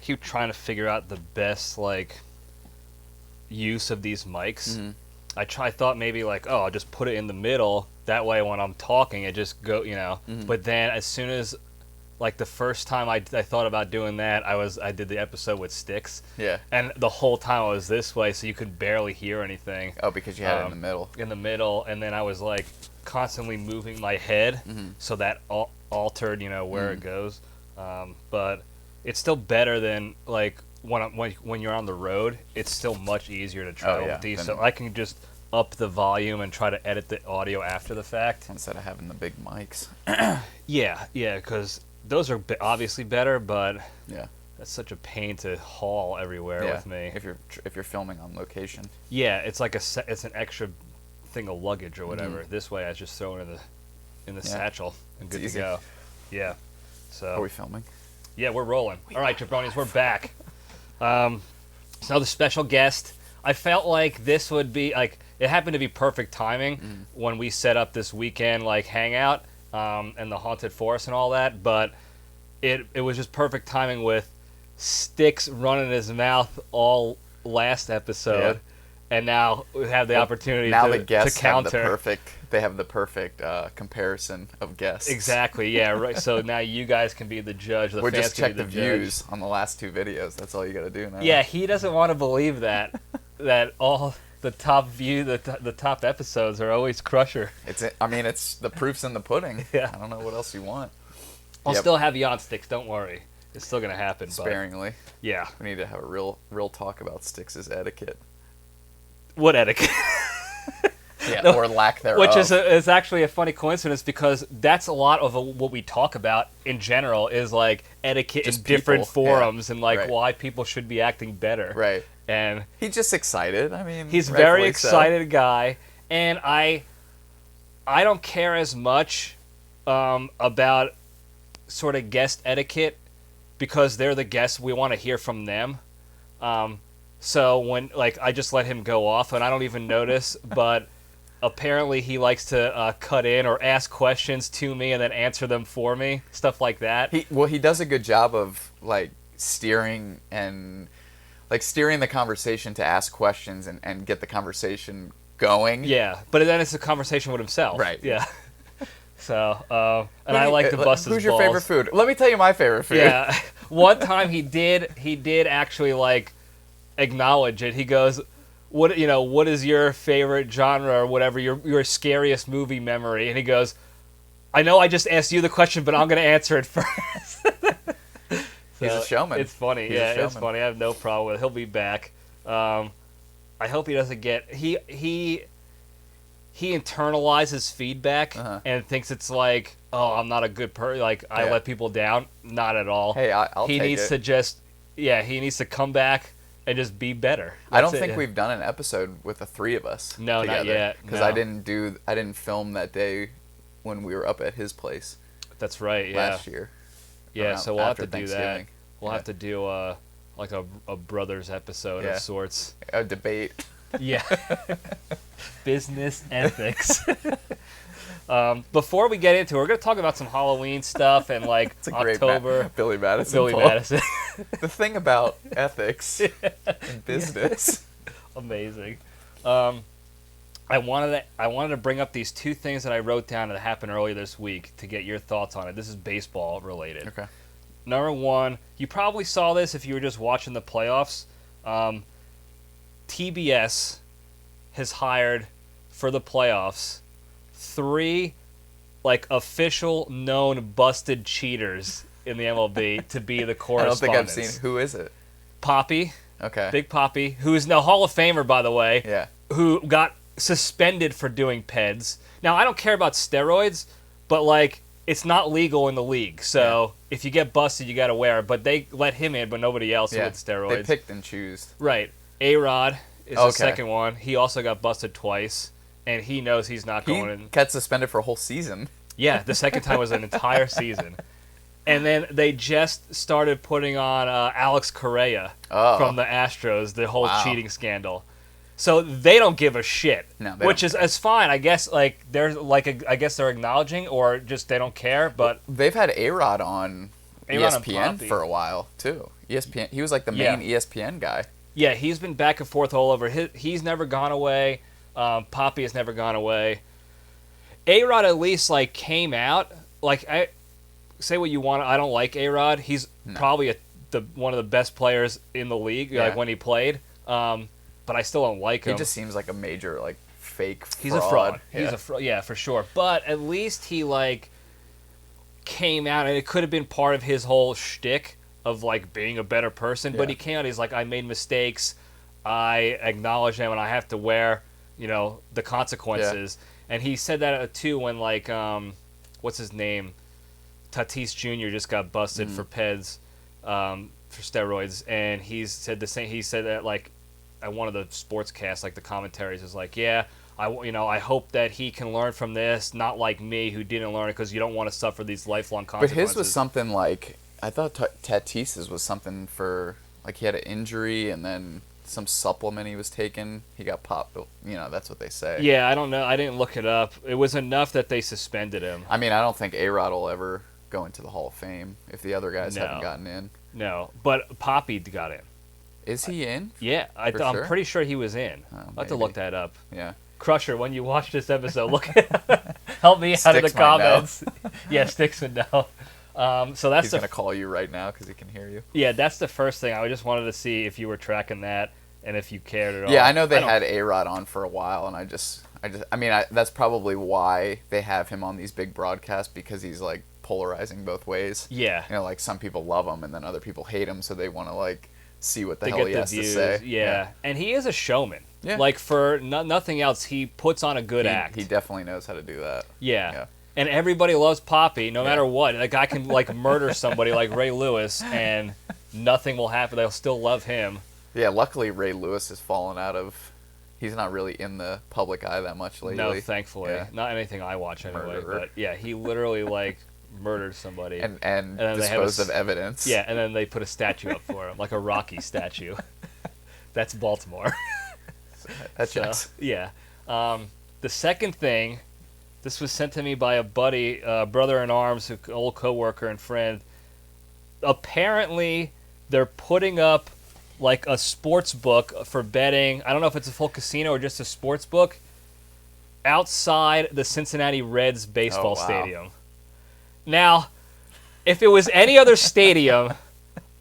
keep trying to figure out the best like use of these mics. Mm-hmm. I thought maybe like, oh, I'll just put it in the middle. That way, when I'm talking, it just go, you know. Mm-hmm. But then, as soon as, like the first time I thought about doing that, I did the episode with sticks. Yeah. And the whole time I was this way, so you could barely hear anything. Oh, because you had it in the middle. In the middle, and then I was like constantly moving my head, so that altered, you know, where it goes. But it's still better than like when you're on the road. It's still much easier to travel with these, so I can just up the volume and try to edit the audio after the fact Instead of having the big mics. yeah, because those are obviously better, but Yeah. that's such a pain to haul everywhere with me. If you're filming on location. Yeah, it's like it's an extra thing of luggage or whatever. This way, I just throw it in the satchel and good to go. Yeah. So. Are we filming? Yeah, we're rolling. All right, jabronis, we're back. So the special guest. I felt like this would be like it happened to be perfect timing when we set up this weekend like hangout and the haunted forest and all that. But it was just perfect timing with Sticks running his mouth all last episode, and now we have the opportunity now to the guests counter. Have the perfect comparison of guests. Exactly. Yeah. Right. So now you guys can be the judge. The Or fans just can check be the judge. views on the last 2 videos. That's all you got to do now. Yeah, he doesn't want to believe that all the top the top episodes are always Crusher. It's the proof's in the pudding. Yeah. I don't know what else you want. I'll still have you on, Sticks. Don't worry, it's still gonna happen. Sparingly. But yeah. We need to have a real talk about Styx' etiquette. What etiquette? Yeah, No, or lack thereof. Which is actually a funny coincidence because that's a lot of what we talk about in general is like etiquette Just in different people. forums and like Right. why people should be acting better. Right. And He's just excited. I mean, he's a very rightfully excited guy, and I don't care as much about sort of guest etiquette because they're the guests. We want to hear from them. So when like I just let him go off, and I don't even notice, but apparently he likes to cut in or ask questions to me and then answer them for me, stuff like that. He does a good job of like steering the conversation to ask questions and get the conversation going. Yeah, but then it's a conversation with himself. Right. Yeah. So, and I like to bust his balls. Who's your favorite food? Let me tell you my favorite food. Yeah. One time he did actually like acknowledge it. He goes, what is your favorite genre or whatever, your scariest movie memory? And he goes, I know I just asked you the question, but I'm going to answer it first. He's a showman. It's funny. It's funny. I have no problem with it. He'll be back. I hope he doesn't get... He internalizes feedback and thinks it's like, oh, I'm not a good person. Like, I let people down. Not at all. Hey, I'll take it. He needs to just... Yeah, he needs to come back and just be better. I don't think we've done an episode with the 3 of us. No, together, not yet. Because no. I didn't film that day when we were up at his place. That's right. Yeah. Last year. Yeah. So we'll have to do that. Thanksgiving. We'll have to do like a brothers episode of sorts. A debate. Yeah. Business ethics. Before we get into it, we're going to talk about some Halloween stuff and like It's a October. great Billy Madison. The thing about ethics in business. Amazing. I wanted to bring up these 2 things that I wrote down that happened earlier this week to get your thoughts on it. This is baseball related. Okay. Number 1, you probably saw this if you were just watching the playoffs. TBS has hired for the playoffs 3 like official known busted cheaters in the MLB to be the correspondents. I don't think I've seen. Who is it? Poppy. Okay. Big Poppy, who is now Hall of Famer, by the way. Yeah. Who got suspended for doing PEDs. Now, I don't care about steroids, but like it's not legal in the league. So if you get busted, you got to wear it. But they let him in, but nobody else with steroids. They picked and choose. Right. A-Rod is the second one. He also got busted twice, and he knows he's not going in. He got suspended for a whole season. Yeah, the second time was an entire season. And then they just started putting on Alex Correa from the Astros, the whole cheating scandal. So they don't give a shit, which is fine. I guess like they're like I guess they're acknowledging or just they don't care. But they've had A-Rod on A-Rod and ESPN Poppy. for a while too. ESPN. He was like the main ESPN guy. Yeah, he's been back and forth all over. He's never gone away. Poppy has never gone away. A-Rod at least like came out. Like, I say what you want. I don't like A-Rod. He's probably one of the best players in the league. Like when he played. But I still don't like him. He just seems like a major like fake fraud. He's a fraud. Yeah. He's a fraud. Yeah, for sure. But at least he like came out, and it could have been part of his whole shtick of like being a better person. But he came out. He's like, I made mistakes. I acknowledge them, and I have to wear, the consequences. And he said that too when like what's his name, Tatis Jr. just got busted for PEDs, for steroids, and he said the same. He said that like at one of the sportscasts, like the commentaries, is like, I hope that he can learn from this, not like me who didn't learn it, because you don't want to suffer these lifelong consequences. But his was something like, I thought Tatis's was something for like he had an injury and then some supplement he was taking. He got popped. That's what they say. Yeah, I don't know. I didn't look it up. It was enough that they suspended him. I mean, I don't think A-Rod will ever go into the Hall of Fame if the other guys haven't gotten in. No, but Poppy got in. Is he in? Yeah, I'm pretty sure he was in. I'll have to look that up. Yeah. Crusher, when you watch this episode, help me out in the comments. Yeah, Sticks would know. So that's He's going to call you right now because he can hear you. Yeah, that's the first thing. I just wanted to see if you were tracking that and if you cared at all. Yeah, I know they had A-Rod on for a while, and I mean, that's probably why they have him on these big broadcasts, because he's like polarizing both ways. Yeah. Like some people love him and then other people hate him, so they want to like see what the hell he has to say. Yeah, and he is a showman. Yeah. Like for nothing else, he puts on a good act. He definitely knows how to do that. Yeah. And everybody loves Poppy, no matter what. That guy can like murder somebody like Ray Lewis, and nothing will happen. They'll still love him. Yeah, luckily Ray Lewis has fallen out of. He's not really in the public eye that much lately. No, thankfully, not anything I watch anyway. Murderer. But yeah, he literally like murdered somebody and disposed of evidence. Yeah, and then they put a statue up for him, like a Rocky statue. That's Baltimore. That checks. Yeah. The second thing, this was sent to me by a buddy, brother-in-arms, old coworker and friend. Apparently, they're putting up like a sports book for betting. I don't know if it's a full casino or just a sports book outside the Cincinnati Reds baseball stadium. Now, if it was any other stadium,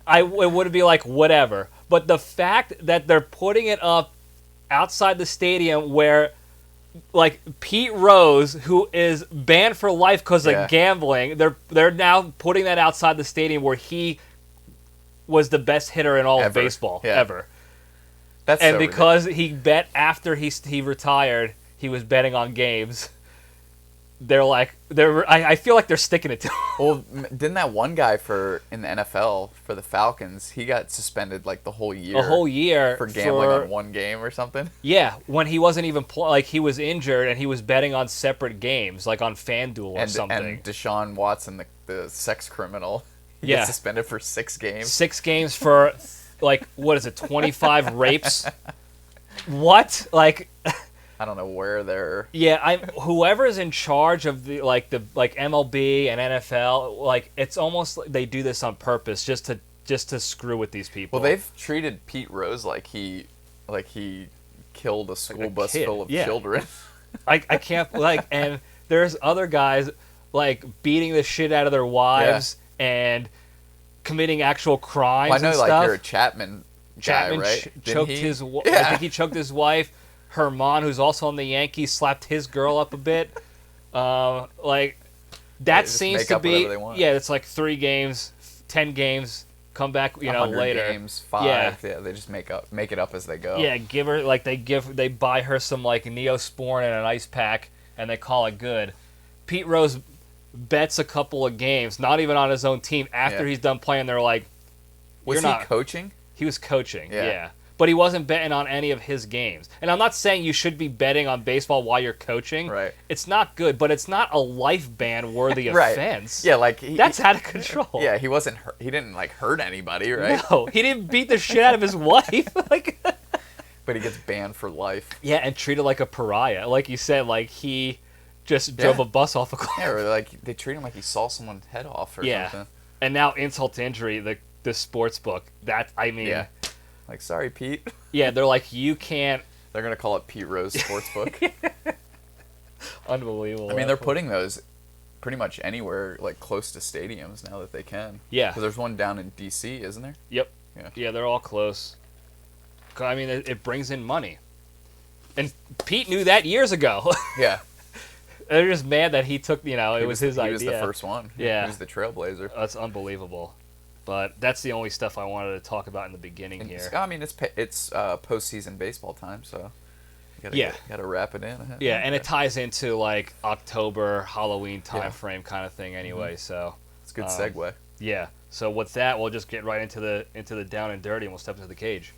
it would be like whatever. But the fact that they're putting it up outside the stadium where, like, Pete Rose, who is banned for life because of gambling, they're now putting that outside the stadium where he was the best hitter in all of baseball ever. That's and so because he bet after he retired, he was betting on games. I feel like they're sticking it to him. Well, didn't that one guy in the NFL for the Falcons, he got suspended like the whole year? A whole year for gambling on one game or something? Yeah, when he wasn't even he was injured and he was betting on separate games, like on FanDuel or something. And Deshaun Watson, the sex criminal, he gets suspended for 6 games. 6 games for, like, what is it, 25 rapes? What? Like, I don't know where they're. Yeah, whoever's in charge of the MLB and NFL, like, it's almost like they do this on purpose just to screw with these people. Well, they've treated Pete Rose like he killed a school bus full of children. I can't and there's other guys like beating the shit out of their wives and committing actual crimes. Well, I know, and like stuff. you're a Chapman guy, right? Choked his. I think he choked his wife. Herman, who's also on the Yankees, slapped his girl up a bit. That seems to be. Yeah, it's like 3 games, 10 games. Come back, 100 later. Games, 5. Yeah, they just make it up as they go. Yeah, give her they buy her some like Neosporin and an ice pack, and they call it good. Pete Rose bets a couple of games, not even on his own team. After he's done playing, they're like, "Was he coaching?" He was coaching. Yeah. But he wasn't betting on any of his games. And I'm not saying you should be betting on baseball while you're coaching. Right. It's not good, but it's not a life ban worthy offense. Yeah, like that's out of control. Yeah, he wasn't. He didn't hurt anybody, right? No, he didn't beat the shit out of his wife. But he gets banned for life. Yeah, and treated like a pariah, like you said. Like he just drove a bus off a cliff. Yeah, or like they treat him like he saw someone's head off or something. And now insult to injury, the sports book. That, I mean... Yeah. Like, sorry, Pete. Yeah, they're like, you can't... They're going to call it Pete Rose Sportsbook. Unbelievable. I mean, they're putting those pretty much anywhere, like, close to stadiums now that they can. Yeah. Because there's one down in D.C., isn't there? Yep. Yeah. Yeah, they're all close. I mean, it brings in money. And Pete knew that years ago. Yeah. They're just mad that he took, it was his idea. He was the first one. Yeah. He was the trailblazer. That's unbelievable. But that's the only stuff I wanted to talk about in the beginning And here. I mean, it's postseason baseball time, so you gotta wrap it in. Yeah, and it ties into like October, Halloween time Yeah. frame kind of thing anyway. So it's a good segue. yeah. So with that, we'll just get right into the down and dirty, and we'll step into the cage.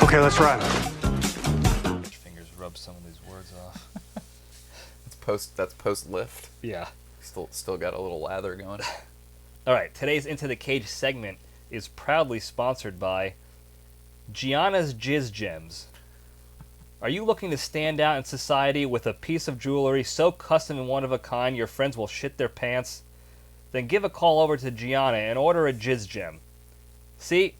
Okay, let's run. Fingers rub some of these words off. That's post lift. Yeah. Still got a little lather going. All right, today's Into the Cage segment is proudly sponsored by Gianna's Jizz Gems. Are you looking to stand out in society with a piece of jewelry so custom and one of a kind your friends will shit their pants? Then give a call over to Gianna and order a Jizz Gem. See,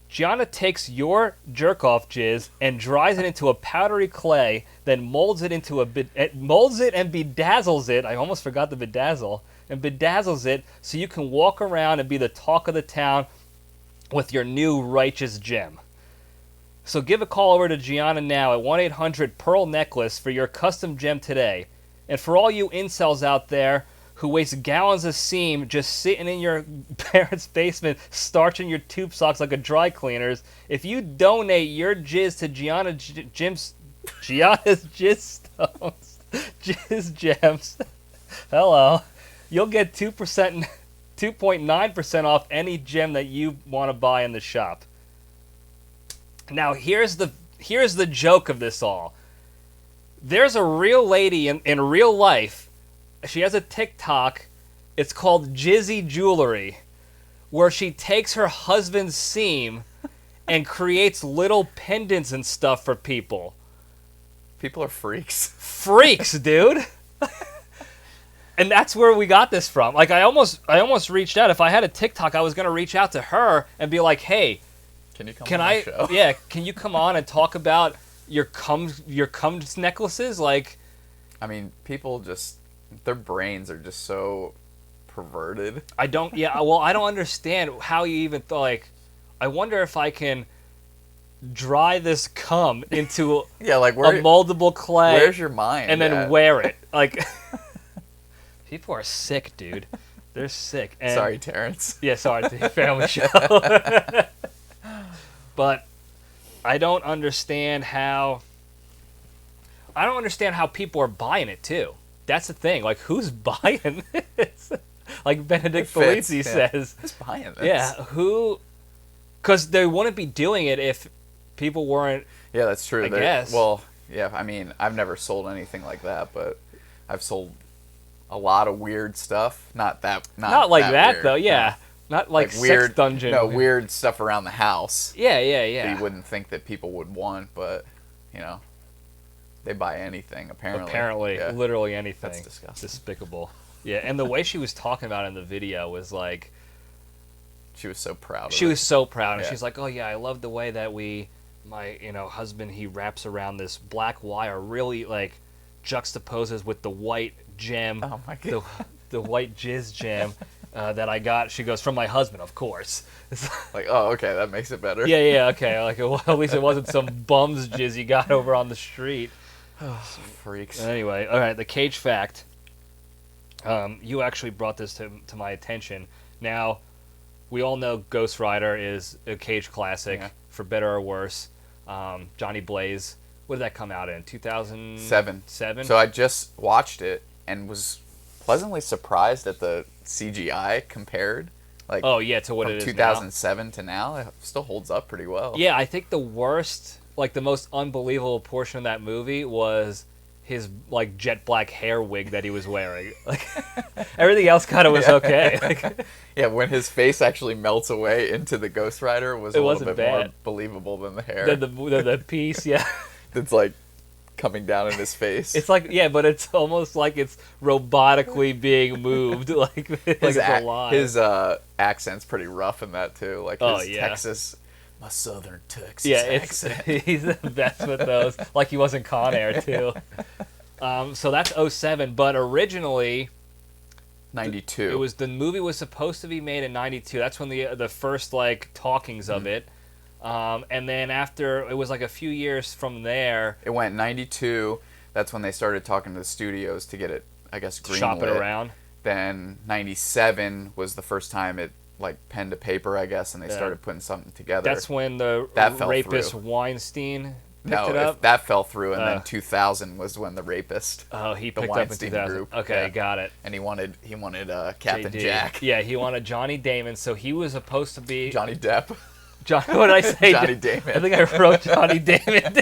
Gianna takes your jerk-off jizz and dries it into a powdery clay, then molds it and bedazzles it. I almost forgot the bedazzle. And bedazzles it so you can walk around and be the talk of the town with your new righteous gem. So give a call over to Gianna now at 1-800-PEARL-NECKLACE for your custom gem today. And for all you incels out there who waste gallons of seam just sitting in your parents' basement starching your tube socks like a dry cleaner's, if you donate your jizz to Gianna's Jizz Stones, Jizz Gems, hello, you'll get 2.9% off any gem that you want to buy in the shop. Now, here's the joke of this all. There's a real lady in real life. She has a TikTok. It's called Jizzy Jewelry, where she takes her husband's seam and creates little pendants and stuff for people. People are freaks. Freaks, dude. And that's where we got this from. Like, I almost reached out. If I had a TikTok, I was gonna reach out to her and be like, "Hey, can you come on the show? Yeah, can you come on and talk about your cum necklaces?" Like, I mean, people just their brains are just so perverted. I don't understand how you even thought, like, I wonder if I can dry this cum into yeah, like a moldable clay. Where's your mind? And then wear it. Like, people are sick, dude. They're sick. And, sorry, Terrence. Yeah, sorry, the family show. But I don't understand how people are buying it too. That's the thing. Like, who's buying this? Like Benedict Polizzi says. Who's buying this? Yeah, who? Because they wouldn't be doing it if people weren't. Yeah, that's true. I guess. Well, yeah. I mean, I've never sold anything like that, but I've sold a lot of weird stuff. Not like that weird, though. Yeah, not like weird sex dungeon. No, weird stuff around the house. Yeah. That you wouldn't think that people would want, but they buy anything, apparently. Yeah. Literally anything. That's disgusting. Despicable. Yeah, and the way she was talking about it in the video was like... She was so proud of it. She was so proud, and Yeah. she's like, "Oh yeah, I love the way that my husband, he wraps around this black wire, really like juxtaposes with the white gem, Oh my God. the white jizz gem that I got." She goes, "From my husband, of course." Like, oh, okay, that makes it better. Yeah, okay. Like, well, at least it wasn't some bum's jizz you got over on the street. Freaks. Anyway, all right, the Cage fact. You actually brought this to my attention. Now, we all know Ghost Rider is a Cage classic, for better or worse. Johnny Blaze. What did that come out in? 2007? So I just watched it and was pleasantly surprised at the CGI compared. Like, oh yeah, to what from it is 2007 to now, it still holds up pretty well. Yeah, I think the worst, like the most unbelievable portion of that movie was his like jet black hair wig that he was wearing. Like, everything else kind of was okay. Like, yeah, when his face actually melts away into the Ghost Rider was a little bit more believable than the hair. the piece, yeah. It's like coming down in his face. It's like, yeah, but it's almost like it's robotically being moved, like it's alive. His accent's pretty rough in that too. Like his Texas, my southern Texas accent. He's the best with those. Like he was in Con Air too. So that's 07, but originally 92. The movie was supposed to be made in 92. That's when the first like talkings of it. And then after, it was like a few years from there. It went 92. That's when they started talking to the studios to get it, I guess, greenlit. Shop it around. Then 97 was the first time it, like, pen to paper, I guess, and they started putting something together. That's when the rapist Weinstein picked it up? That fell through, and then 2000 was when the rapist. Oh, he picked Weinstein up in 2000. Group. Okay, got it. And he wanted Captain Jack. Yeah, he wanted Johnny Damon, so he was supposed to be... Johnny Depp. What did I say? Johnny Damon. I think I wrote Johnny Damon.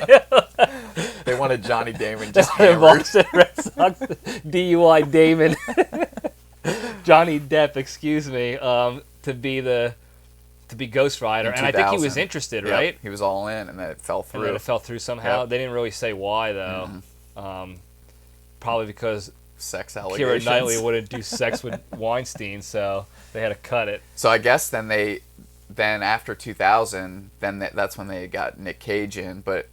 They wanted Johnny Damon just hammered. Boston Red Sox DUI Damon. Johnny Depp, excuse me, to be Ghost Rider, and I think he was interested, right? He was all in, and then it fell through. And then it fell through somehow. They didn't really say why though. Probably because sex allegations. Keira Knightley wouldn't do sex with Weinstein, so they had to cut it. So I guess then after 2000, that's when they got Nic Cage in, but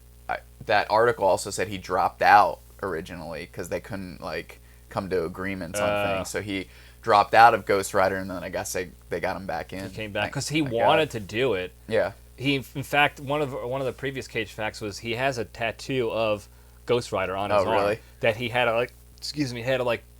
that article also said he dropped out originally because they couldn't like come to agreements on things. So he dropped out of Ghost Rider, and then I guess they got him back in. He came back because he wanted to do it. Yeah. In fact, one of the previous Cage facts was he has a tattoo of Ghost Rider on his arm. Really? That he had to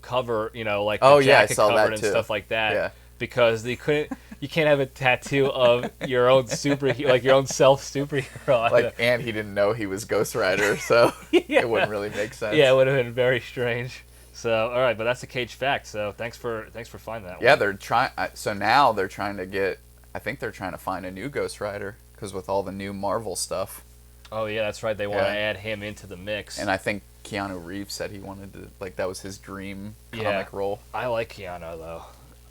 cover, like the jacket I saw covered that and too. stuff like that. Yeah. Because you can't have a tattoo of your own superhero, like your own self superhero. And he didn't know he was Ghost Rider, so it wouldn't really make sense. Yeah, it would have been very strange. So, all right, but that's a Cage fact. So, thanks for finding that one. Yeah, they're trying. So now they're trying to get. I think they're trying to find a new Ghost Rider because with all the new Marvel stuff. Oh yeah, that's right. They want to add him into the mix. And I think Keanu Reeves said he wanted to, that was his dream comic role. I like Keanu though.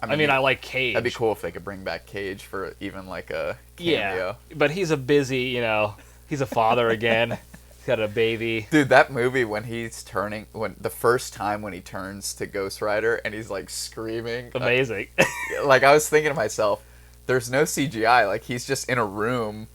I mean, I like Cage. That'd be cool if they could bring back Cage for even like a cameo. Yeah, but he's a busy, he's a father again. He's got a baby. Dude, that movie when the first time when he turns to Ghost Rider and he's like screaming. Amazing. Like I was thinking to myself, there's no CGI. Like he's just in a room,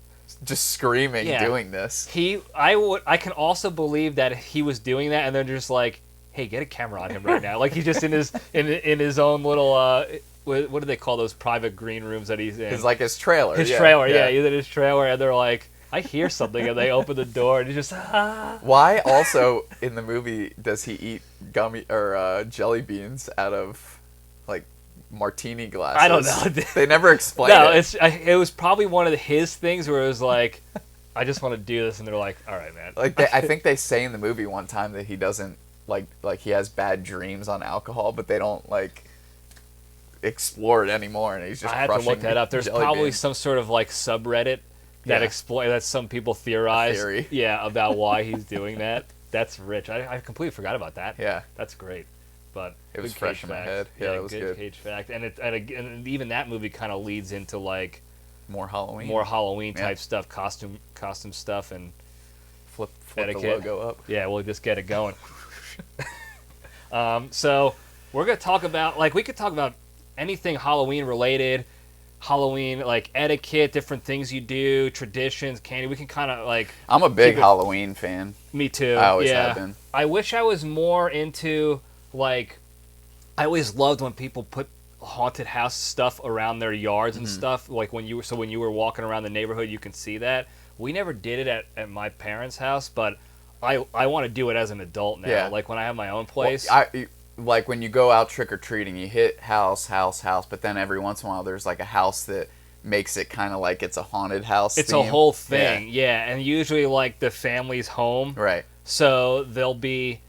just screaming, doing this. I can also believe that he was doing that, and they're just like, hey, get a camera on him right now. Like he's just in his own little what do they call those private green rooms that he's in? It's like his trailer. He's in his trailer, and they're like, I hear something, and they open the door, and he's just Why also in the movie does he eat gummy or jelly beans out of like martini glasses? I don't know. They never explain it. No, it was probably one of his things where it was like, I just want to do this, and they're like, all right, man. Like I think they say in the movie one time that he doesn't like he has bad dreams on alcohol, but they don't like explore it anymore, and he's just. I have to look that up. There's probably beans. Some sort of like subreddit that that some people theorize. Theory. Yeah, about why he's doing that. That's rich. I completely forgot about that. Yeah, that's great. But it was fresh in my head. Yeah, it was good. Cage fact, and even that movie kind of leads into like more Halloween type stuff, costume stuff, and flip etiquette. The logo up. Yeah, we'll just get it going. So we're gonna talk about we could talk about anything Halloween related, Halloween like etiquette, different things you do, traditions, candy. We can kind of I'm a big Halloween fan. Me too. I always have been. I wish I was more into I always loved when people put haunted house stuff around their yards and stuff. Like when you were walking around the neighborhood, you can see that. We never did it at my parents' house, but I want to do it as an adult now. Yeah. Like when I have my own place. Like when you go out trick-or-treating, you hit house, but then every once in a while there's like a house that makes it kind of like it's a haunted house It's theme. a whole thing, yeah. And usually like the family's home. Right. So they'll be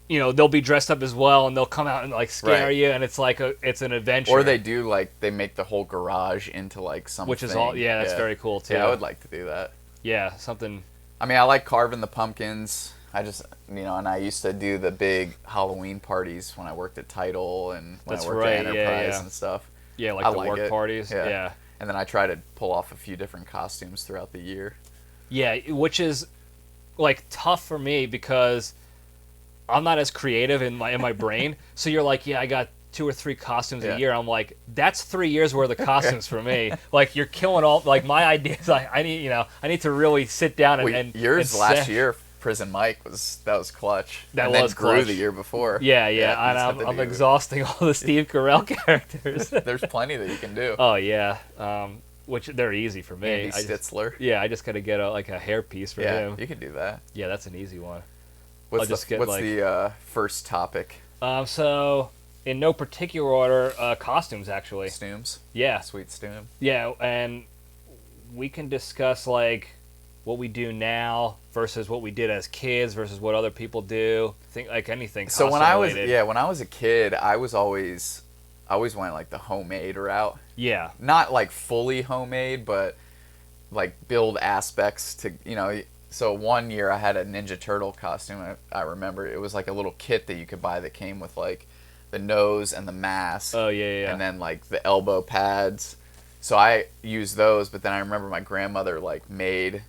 dressed up as well, and they'll come out and like scare you, and it's like it's an adventure. Or they do they make the whole garage into like something. Which is all, that's very cool too. Yeah, I would like to do that. Yeah, something. I mean, I like carving the pumpkins. I just, and I used to do the big Halloween parties when I worked at Tidal and when I worked at Enterprise and stuff. Yeah, like the work parties. Yeah. And then I try to pull off a few different costumes throughout the year. Yeah, which is like tough for me because I'm not as creative in my brain. So you're like, yeah, I got 2 or 3 costumes a year. I'm like, that's 3 years worth of costumes for me. Like, you're killing all like my ideas. I need to really sit down and yours and last year, Prison Mike was clutch. That and was then grew clutch. the year before. Yeah, and I'm exhausting all the Steve Carell characters. There's plenty that you can do. Oh yeah, which they're easy for me. Andy Stitzler. I just gotta get a hairpiece for him. You can do that. Yeah, that's an easy one. What's the first topic? So in no particular order, costumes actually. Stooms. Yeah. Sweet Stoom. Yeah, and we can discuss like what we do now versus what we did as kids versus what other people do. Think like anything. So when I was a kid, I always went like the homemade route. Yeah. Not like fully homemade, but like build aspects to, so one year I had a Ninja Turtle costume. I remember it was like a little kit that you could buy that came with like the nose and the mask. Oh yeah. And then like the elbow pads. So I used those, but then I remember my grandmother like made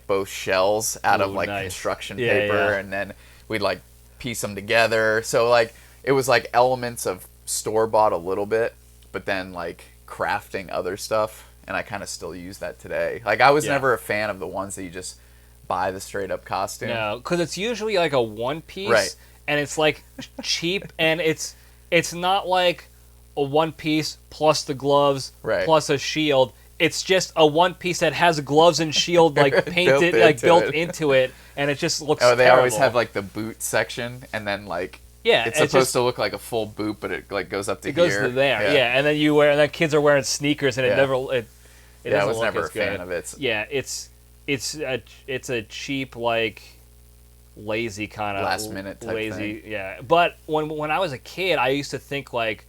both shells out of like nice. Construction paper, and then we'd like piece them together. So like it was like elements of store bought a little bit, but then like crafting other stuff, and I kind of still use that today. Like I was never a fan of the ones that you just buy the straight up costume. No, because it's usually like a one piece, right? And it's like cheap, and it's not like a one piece plus the gloves plus a shield. It's just a one piece that has gloves and shield like painted built into it, and it just looks. Oh, they terrible. always have like the boot section, and then like it's supposed to look like a full boot, but it like goes up to here. It goes to there, and then and then kids are wearing sneakers, and it never it doesn't I was look never as a fan good. of it. Yeah, it's a cheap like lazy kind of last minute type lazy thing. Yeah, but when I was a kid, I used to think like,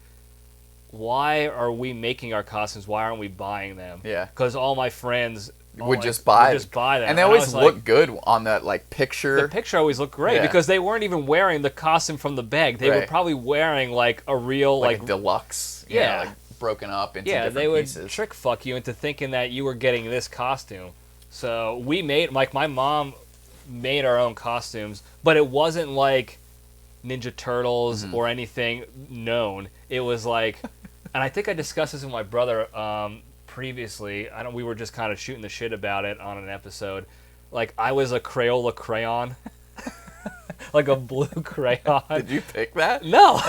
why are we making our costumes? Why aren't we buying them? Yeah, because all my friends would just buy them, and they always look good on that like picture. The picture always looked great because they weren't even wearing the costume from the bag. They were probably wearing like a real like a deluxe. Like broken up into different they would pieces. Trick fuck you into thinking that you were getting this costume. So we made my mom made our own costumes, but it wasn't like Ninja Turtles or anything known. It was like, and I think I discussed this with my brother previously. We were just kind of shooting the shit about it on an episode. Like I was a Crayola crayon. Like a blue crayon. Did you pick that? No.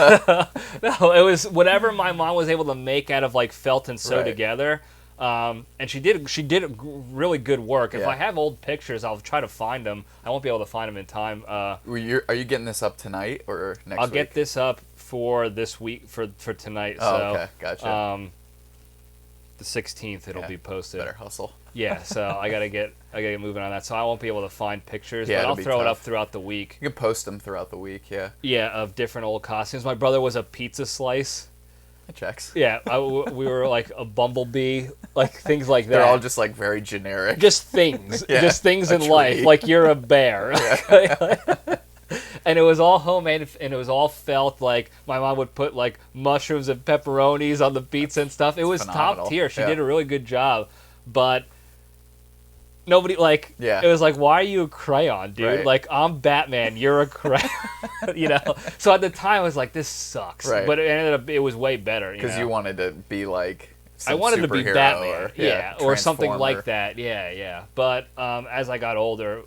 No, it was whatever my mom was able to make out of like felt and sew together. And she did really good work. If I have old pictures, I'll try to find them. I won't be able to find them in time. Are you getting this up tonight or next week? I'll get this up for this week for tonight. Oh, so, okay, gotcha. The 16th it'll be posted. Better hustle. Yeah, so I gotta get moving on that. So I won't be able to find pictures, but I'll throw it up throughout the week. You can post them throughout the week, yeah. Yeah, of different old costumes. My brother was a pizza slice. It checks. Yeah, we were like a bumblebee, like things like that. They're all just like very generic. Just things, just things in life. Like you're a bear. And it was all homemade, and it was all felt. Like my mom would put like mushrooms and pepperonis on the pizza and stuff. It was phenomenal. Top tier. She did a really good job, but nobody it was like, why are you a crayon, dude? Right. Like I'm Batman, you're a crayon. So at the time I was like, this sucks, but it ended up it was way better because you wanted to be like I wanted to be Batman, or something like Transformer. that, yeah. But as I got older,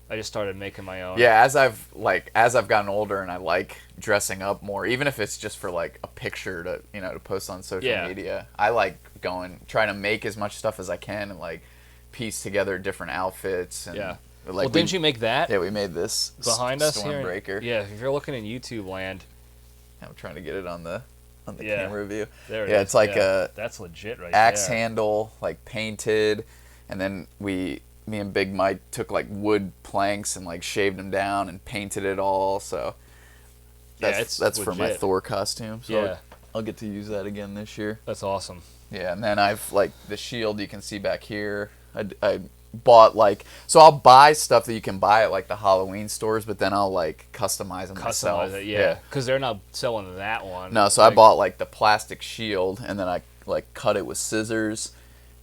I just started making my own. Yeah, as I've gotten older and I like dressing up more, even if it's just for like a picture to to post on social media. I like trying to make as much stuff as I can and like piece together different outfits and well, didn't you make that? Yeah, we made this behind us here. Stormbreaker. Yeah, if you're looking in YouTube land. I'm trying to get it on the camera view. There it is. It's like a that's legit right axe there. handle, like painted, and then me and Big Mike took like wood planks and like shaved them down and painted it all. So that's for my Thor costume. So I'll get to use that again this year. That's awesome. Yeah, and then I've like the shield you can see back here. I bought so I'll buy stuff that you can buy at like the Halloween stores, but then I'll like customize them myself. It, yeah, because they're not selling that one. No, so I bought like the plastic shield, and then I like cut it with scissors,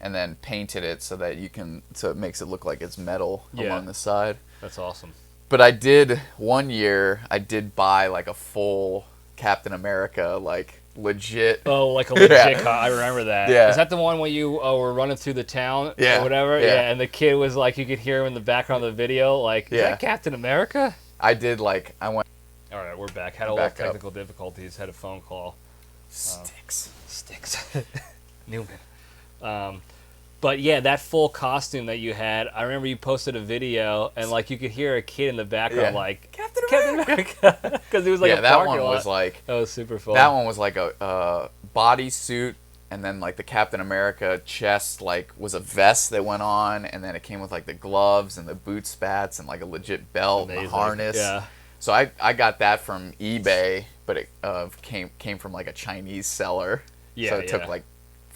and then painted it so that it makes it look like it's metal along the side. That's awesome. But I did one year. I did buy like a full Captain America, like legit. Oh, like a legit Yeah. I remember that. Yeah. Is that the one where you were running through the town Yeah. or whatever? Yeah. And the kid was like, you could hear him in the background of the video, like, is Yeah. that Captain America? I did like I went All right, we're back. Had a Back little up. technical difficulties. Had a phone call. sticks. Sticks. Newman. But yeah, that full costume that you had, I remember you posted a video, and like you could hear a kid in the background Yeah. like, Captain America, because it was like yeah, a that parking one lot. was like That was super fun. that one was like a bodysuit, and then like the Captain America chest like was a vest that went on, and then it came with like the gloves and the boot spats and like a legit belt and a Amazing. harness. Yeah. So I got that from eBay, but it came from like a Chinese seller. Yeah, So it took yeah. like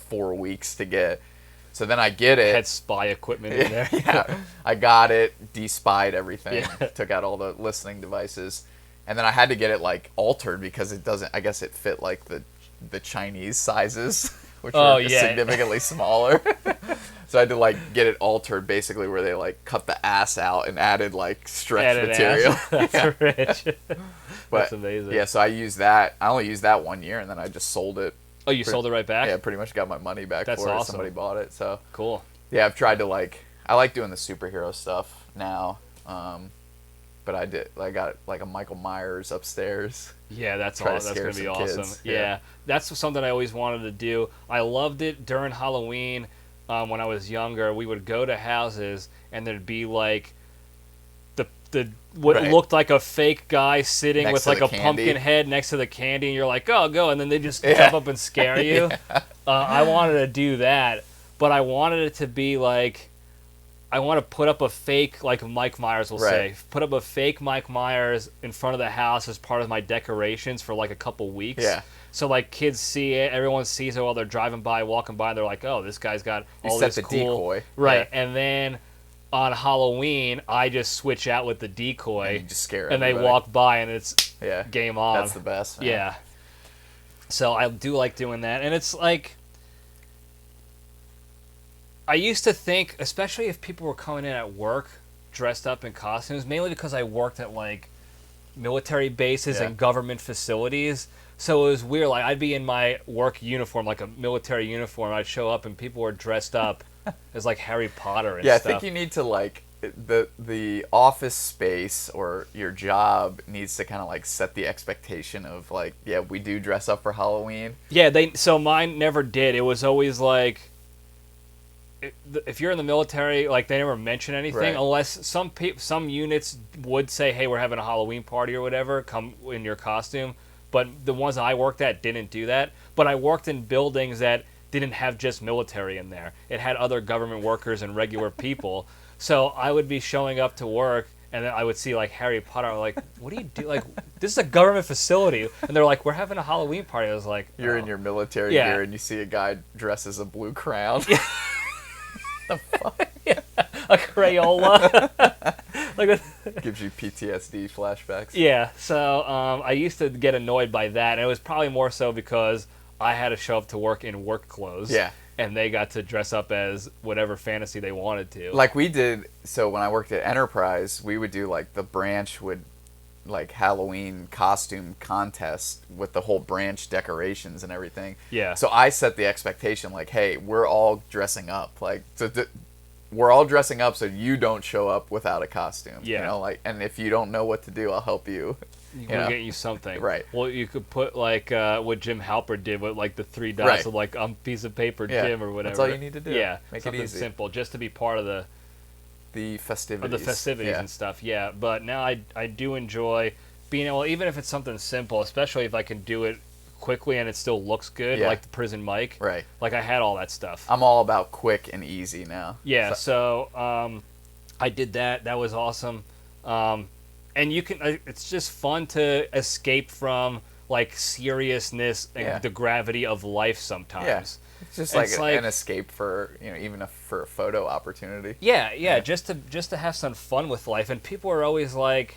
4 weeks to get. So then I get it. Had spy equipment in there. Yeah, I got it, de-spied everything, Yeah. took out all the listening devices, and then I had to get it like altered because it doesn't. I guess it fit like the Chinese sizes, which were significantly smaller. So I had to like get it altered, basically where they like cut the ass out and added like stretch Added material. ass. That's Yeah. rich. But, That's amazing. Yeah, so I used that. I only used that 1 year, and then I just sold it. Oh, you sold it right back? Yeah, pretty much got my money back That's for it. awesome. Somebody bought it, so. Cool. Yeah, I've tried to like. I like doing the superhero stuff now, but I got like a Michael Myers upstairs. Yeah, that's Try to all. That's scare gonna be some awesome. kids. Yeah. Yeah. That's something I always wanted to do. I loved it during Halloween. When I was younger, we would go to houses and there'd be like the what Right. looked like a fake guy sitting Next with to like the a candy. pumpkin head next to the candy, and you're like, oh, go, and then they just Yeah. jump up and scare you. I wanted to do that, but I wanted it to be like, I want to put up a fake, like Mike Myers will Right. say, put up a fake Mike Myers in front of the house as part of my decorations for like a couple weeks. Yeah. So like kids see it, everyone sees it while they're driving by, walking by, and they're like, oh, this guy's got You all set this the cool. decoy. Right, Yeah. and then on Halloween, I just switch out with the decoy, And you just scare and they everybody. walk by, and it's Yeah. game on. That's the best. Man. Yeah. So I do like doing that, and it's like, I used to think, especially if people were coming in at work dressed up in costumes, mainly because I worked at like military bases Yeah. and government facilities. So it was weird. Like I'd be in my work uniform, like a military uniform. I'd show up and people were dressed up as like Harry Potter and Yeah, I stuff. think you need to like the office space or your job needs to kind of like set the expectation of like, yeah, we do dress up for Halloween. Yeah, so mine never did. It was always like, if you're in the military, like they never mention anything Right. unless some units would say, "Hey, we're having a Halloween party or whatever. Come in your costume." But the ones I worked at didn't do that. But I worked in buildings that didn't have just military in there. It had other government workers and regular people. So I would be showing up to work, and then I would see like Harry Potter. I'm like, "What do you do? Like, this is a government facility." And they're like, "We're having a Halloween party." I was like, You're "Oh." in your military Yeah. gear and you see a guy dressed as a blue crown. a Crayola. Like, Gives you PTSD flashbacks. yeah. So I used to get annoyed by that, and it was probably more so because I had to show up to work in work clothes. Yeah. And they got to dress up as whatever fantasy they wanted to. Like we did, so when I worked at Enterprise, we would do like the branch would like Halloween costume contest with the whole branch decorations and everything. Yeah. So I set the expectation like, hey, we're all dressing up. Like, we're all dressing up so you don't show up without a costume. Yeah. You know, like, and if you don't know what to do, I'll help you. We'll know? get you something. Right. Well, you could put like what Jim Halpert did with like the 3 dots Right. of like on a piece of paper, Yeah, Jim or whatever. that's all you need to do. Yeah. Make it something easy. simple, just to be part of the festivities. yeah. and stuff. Yeah. But now I do enjoy being able, even if it's something simple, especially if I can do it quickly and it still looks good, Yeah. like the prison mic. Right. Like I had all that stuff. I'm all about quick and easy now. Yeah, so I did that. That was awesome. And you can, it's just fun to escape from like seriousness and Yeah. the gravity of life sometimes. Yeah. It's just It's like like- an escape for, even for a photo opportunity. Yeah, just to have some fun with life. And people are always like,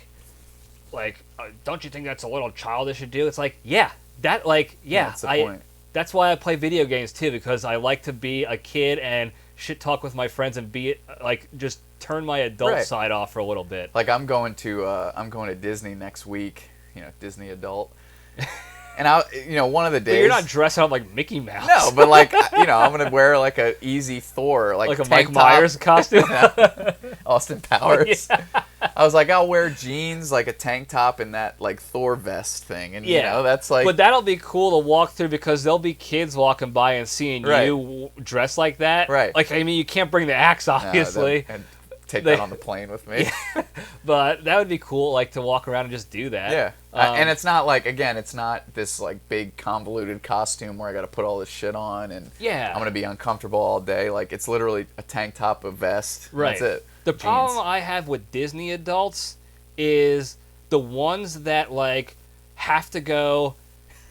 don't you think that's a little childish to do? It's like, that's the point. That's why I play video games too, because I like to be a kid and shit talk with my friends and be like just turn my adult Right. side off for a little bit. Like I'm going to Disney next week. Disney adult. And one of the days. But you're not dressing up like Mickey Mouse. No, but like I'm gonna wear like a easy Thor, like a tank Mike top. Myers costume. Austin Powers. Yeah. I was like, I'll wear jeans, like a tank top, and that like Thor vest thing, and that's like. But that'll be cool to walk through because there'll be kids walking by and seeing Right. you dressed like that. Right. Like I mean, you can't bring the axe, obviously. And take that on the plane with me. Yeah. But that would be cool, like to walk around and just do that. Yeah. And it's not like, again, it's not this like big convoluted costume where I got to put all this shit on and I'm going to be uncomfortable all day. Like it's literally a tank top, a vest. Right. That's it. The Jeans. problem I have with Disney adults is the ones that like have to go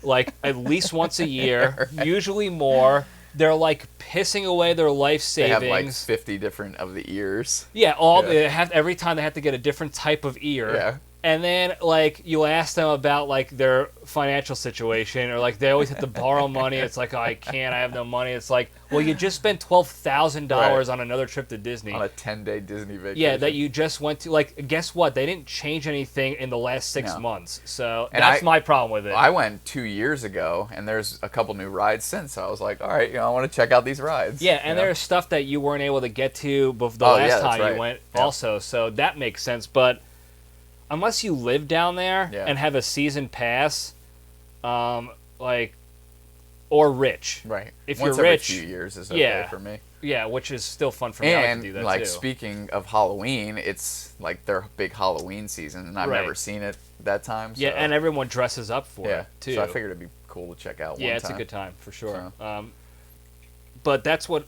like at least once a year, Right. usually more. They're like pissing away their life savings. They have like 50 different of the ears. Yeah, they have every time they have to get a different type of ear. Yeah. And then like you ask them about like their financial situation, or like they always have to borrow money. It's like, oh, I can't, I have no money. It's like, well, you just spent $12,000 on another trip to Disney. On a 10-day Disney vacation. Yeah, that you just went to. Like, guess what? They didn't change anything in the last 6 months. So And that's my problem with it. I went 2 years ago, and there's a couple new rides since. So I was like, all right, I want to check out these rides. Yeah, and there's stuff that you weren't able to get to the last that's time right. you went Yep. also. So that makes sense. But unless you live down there and have a season pass, like, or rich. Right. If Once you're rich, every few years is okay for me. Yeah, which is still fun for me. I like to do that And like too. speaking of Halloween, it's like their big Halloween season, and I've never seen it that time. So. Yeah, and everyone dresses up for it too. So I figured it'd be cool to check out. Yeah, it's a good time for sure. But that's what,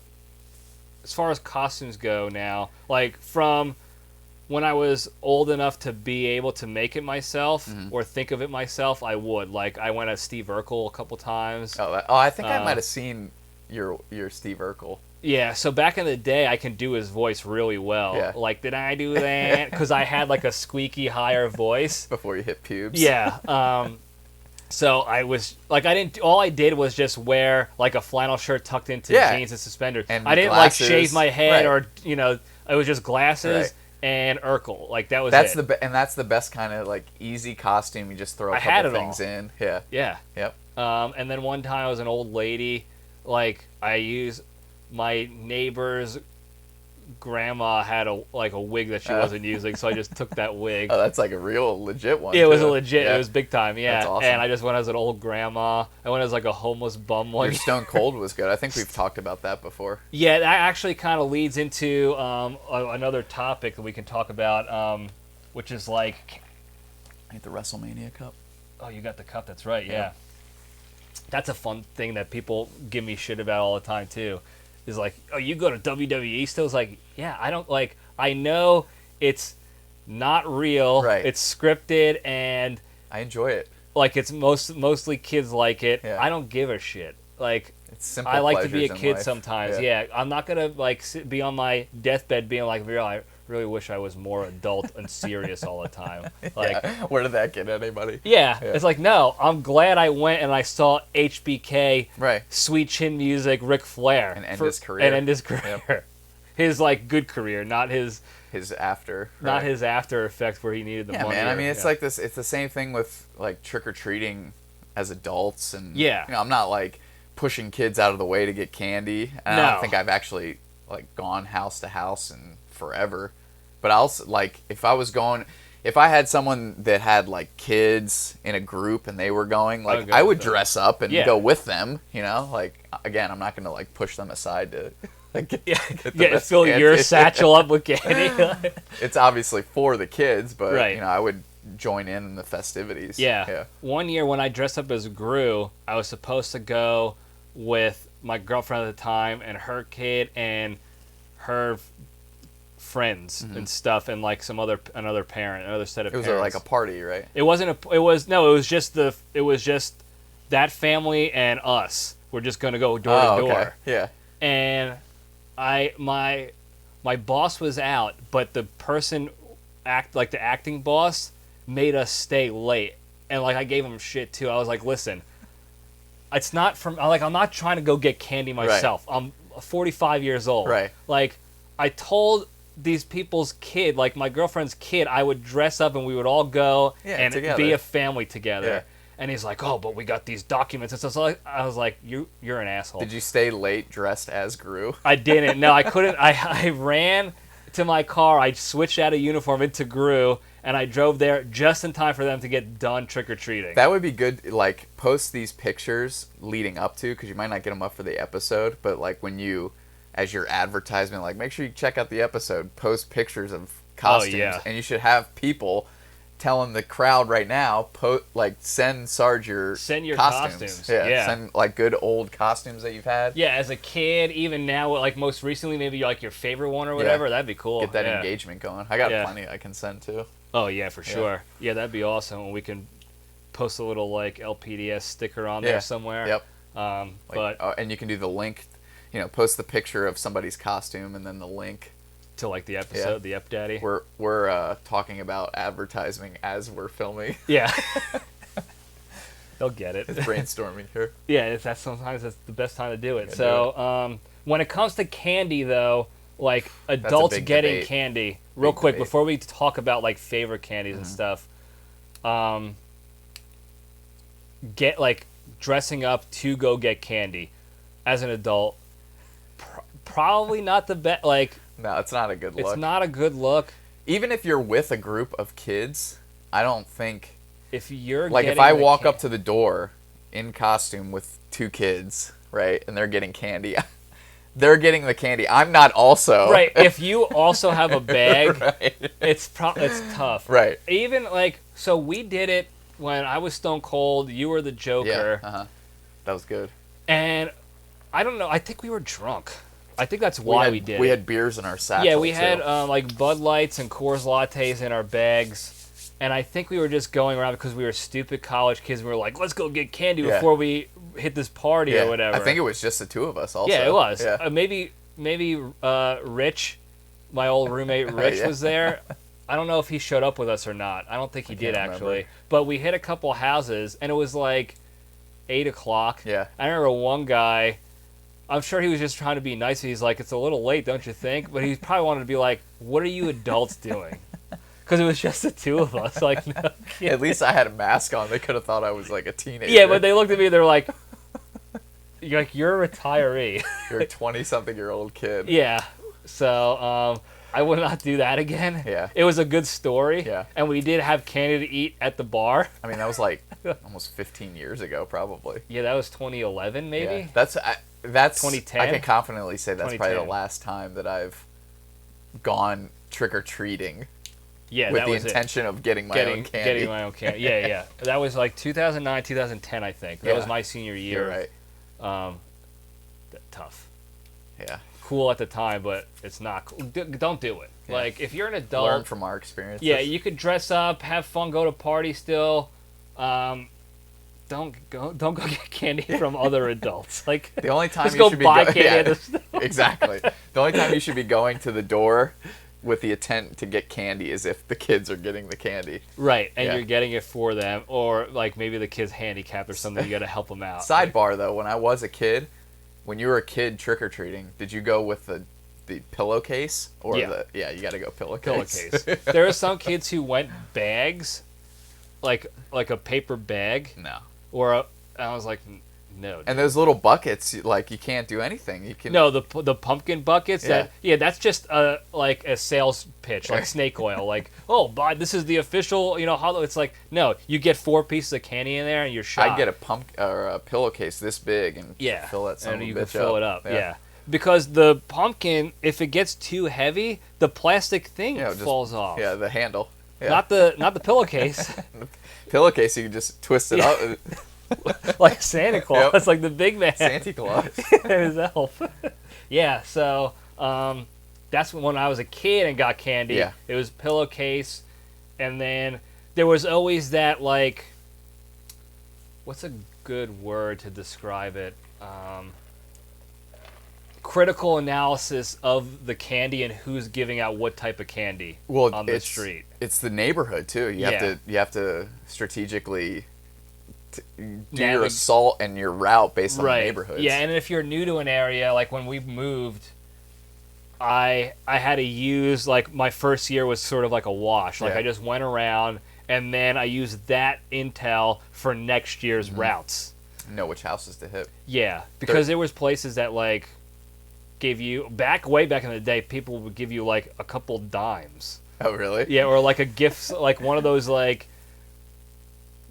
as far as costumes go now, like from when I was old enough to be able to make it myself or think of it myself, I would. Like I went as Steve Urkel a couple times. I think I might have seen your Steve Urkel. Yeah, so back in the day, I can do his voice really well. Yeah. Like, did I do that? Because I had like a squeaky higher voice. Before you hit pubes. Yeah. So I was like, all I did was just wear like a flannel shirt tucked into jeans and suspenders. And I didn't glasses. like shave my head Right. or, it was just glasses Right. and Urkel. Like that was That's it. and that's the best kind of like easy costume. You just throw a I had couple it things all. in. Yeah. Yeah. Yep. And then one time I was an old lady, like I used my neighbor's grandma had a wig that she wasn't using, so I just took that wig. Oh, that's like a real legit one. It was a too. legit. Yeah. It was big time. Yeah. That's awesome. And I just went as an old grandma. I went as like a homeless bum one. Your Stone Cold was good. I think we've talked about that before. Yeah, that actually kind of leads into another topic that we can talk about, which is like, I the WrestleMania cup. oh, you got the cup. That's right. Yeah. That's a fun thing that people give me shit about all the time too. Is like, oh, you go to WWE still? It's like, yeah, I don't like. I know it's not real. Right. It's scripted and I enjoy it. like it's mostly kids like it. Yeah. I don't give a shit. Like It's simple. I like to be a pleasures in kid life. sometimes. Yeah. I'm not gonna like be on my deathbed being like, I really wish I was more adult and serious all the time. Like, Yeah. Where did that get anybody? yeah, it's like, no, I'm glad I went and I saw HBK, Right. Sweet Chin Music, Ric Flair, And end his career. and end his career. His like good career, not his after. not right. his after effect where he needed the Yeah, money. man. I or- mean, it's yeah. like this. It's the same thing with like trick or treating as adults, and Yeah. I'm not like pushing kids out of the way to get candy. And I No. don't think I've actually like gone house to house in forever. But I'll like if I had someone that had like kids in a group and they were going, like go I with would them. dress up and Yeah. go with them. Like again, I'm not gonna like push them aside to. Like, get the best fill candy. your satchel up with candy. It's obviously for the kids, but Right. I would join in the festivities. Yeah. One year when I dressed up as Gru, I was supposed to go with my girlfriend at the time and her kid and her friends and stuff, and like another parent, another set of It was parents. like a party, right? It was just that family and us. We're just gonna go door to door. Okay. Yeah. And my boss was out, but the person the acting boss made us stay late, and like I gave him shit too. I was like, listen, it's not from I'm not trying to go get candy myself. I'm 45 years old. Right. Like I told these people's kid, like my girlfriend's kid, I would dress up and we would all go and together. be a family together. Yeah. And he's like, "Oh, but we got these documents and stuff." So I was like, "You're an asshole." Did you stay late dressed as Gru? I didn't. No, I couldn't. I ran to my car. I switched out of uniform into Gru, and I drove there just in time for them to get done trick-or-treating. That would be good. Like, post these pictures leading up to, because you might not get them up for the episode, but like when you, as your advertisement, like make sure you check out the episode, post pictures of costumes, and you should have people telling the crowd right now, send Sarge your costumes. Yeah, send like good old costumes that you've had. Yeah, as a kid, even now, like most recently, maybe like your favorite one or whatever. That'd be cool. Get that engagement going. I got plenty I can send too. Oh yeah, for sure. Yeah, that'd be awesome. We can post a little like LPDS sticker on there somewhere. Yep. But and you can do the link. Post the picture of somebody's costume and then the link to like the episode, the Ep Daddy. We're talking about advertising as we're filming. Yeah. They'll get it. It's brainstorming here. Yeah, sometimes that's the best time to do it. So, when it comes to candy, though, like adults getting debate. candy, real quick before we talk about like favorite candies and stuff, get like dressing up to go get candy as an adult. Probably not the best. Like, no, it's not a good look. It's not a good look. Even if you're with a group of kids, I don't think. If you're like, if I walk up to the door in costume with two kids, right, and they're getting candy, they're getting the candy. I'm not also. Right. If you also have a bag, it's tough. Right. Even like, so we did it when I was Stone Cold. You were the Joker. Yeah. That was good. And I don't know. I think we were drunk. I think that's why we did it. We had beers in our satchel. Yeah, we had like Bud Lights and Coors Lattes in our bags, and I think we were just going around because we were stupid college kids. And we were like, let's go get candy before we hit this party or whatever. I think it was just the two of us. Also, yeah, it was. Yeah. Maybe Rich, my old roommate Rich, was there. I don't know if he showed up with us or not. I don't think he did actually. But we hit a couple houses, and it was like 8 o'clock. Yeah. I remember one guy. I'm sure he was just trying to be nice. He's like, it's a little late, don't you think? But he probably wanted to be like, what are you adults doing? Because it was just the two of us. Like, no kidding. At least I had a mask on. They could have thought I was like a teenager. Yeah, but they looked at me. They're like, you're a retiree. You're a 20-something-year-old kid. Yeah. So I would not do that again. Yeah. It was a good story. Yeah. And we did have candy to eat at the bar. I mean, that was like almost 15 years ago, probably. Yeah, that was 2011, maybe. Yeah. That's 2010. I can confidently say that's probably the last time that I've gone trick-or-treating. Yeah, with the intention of getting my own candy. Getting my own candy. Yeah, yeah. That was like 2009, 2010, I think. That was my senior year. You're right. Tough. Yeah. Cool at the time, but it's not cool. Don't do it. Yeah. Like, if you're an adult... Learn from our experiences. Yeah, you could dress up, have fun, go to parties still. Don't go get candy from other adults. Like, the only time just you should be buy candy at the store. Exactly. The only time you should be going to the door with the intent to get candy is if the kids are getting the candy. Right, and you're getting it for them, or like maybe the kid's handicapped or something. You got to help them out. Sidebar though, when I was a kid, when you were a kid trick or treating, did you go with the pillowcase or you got to go pillowcase. There are some kids who went bags, like a paper bag. No. Or I was like, no. And those little buckets, like you can't do anything. You can. No, the pumpkin buckets. That's just like a sales pitch, like snake oil. Like, this is the official, hollow. It's like, no, you get 4 pieces of candy in there and you're shot. I'd get a pillowcase this big and fill that son of a bitch up. And you can fill it up. Yeah. Because the pumpkin, if it gets too heavy, the plastic thing falls off. Yeah, the handle. Yeah. Not the pillowcase. Pillowcase, you can just twist it up. Like Santa Claus. It's like the big man. Santa Claus. His elf. Yeah, so that's when I was a kid and got candy. Yeah. It was pillowcase. And then there was always that, like, what's a good word to describe it? Critical analysis of the candy and who's giving out what type of candy on the street. It's the neighborhood too. You have to strategically do your assault and your route based on the neighborhoods. Yeah, and if you're new to an area, like when we moved, I had to use, like, my first year was sort of like a wash. Like, Yeah. I just went around, and then I used that intel for next year's routes. Know which houses to hit. Yeah, because there was places that, like, gave you, way back in the day, people would give you, like, a couple dimes. Oh, really? Yeah, or, like, a gift, like, one of those, like,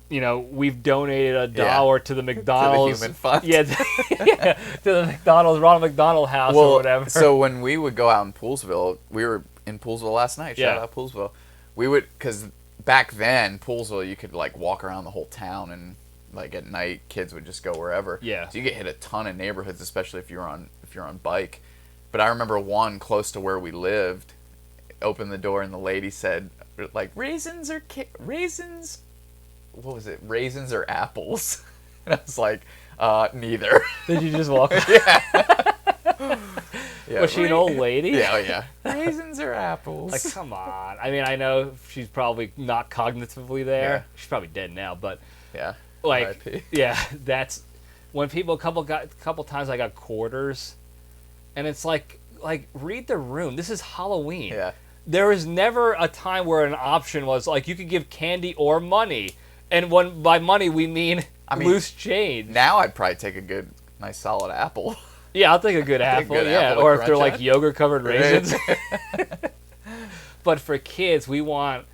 you know, we've donated $1 to the McDonald's. To the human fund. Yeah, to the McDonald's, Ronald McDonald House or whatever. So when we would go out in Poolsville, we were in Poolsville last night. Shout out Poolsville. We would, because back then, Poolsville, you could, like, walk around the whole town, and, like, at night, kids would just go wherever. Yeah. So you get hit a ton of neighborhoods, especially if you're on bike. But I remember one close to where we lived, opened the door, and the lady said, like, raisins or what was it? Raisins or apples? And I was like, neither. Did you just walk? Yeah. Was she an old lady? Yeah, yeah. Raisins or apples? Like, come on. I mean, I know she's probably not cognitively there. Yeah. She's probably dead now, but yeah, like, RIP. yeah, that's when people couple times I got quarters, and it's like read the room. This is Halloween. Yeah. There was never a time where an option was like you could give candy or money, and when by money we mean loose change. Now I'd probably take a nice solid apple. Yeah, I'll take a good apple. Apple or if they're like yogurt covered raisins. But for kids, we want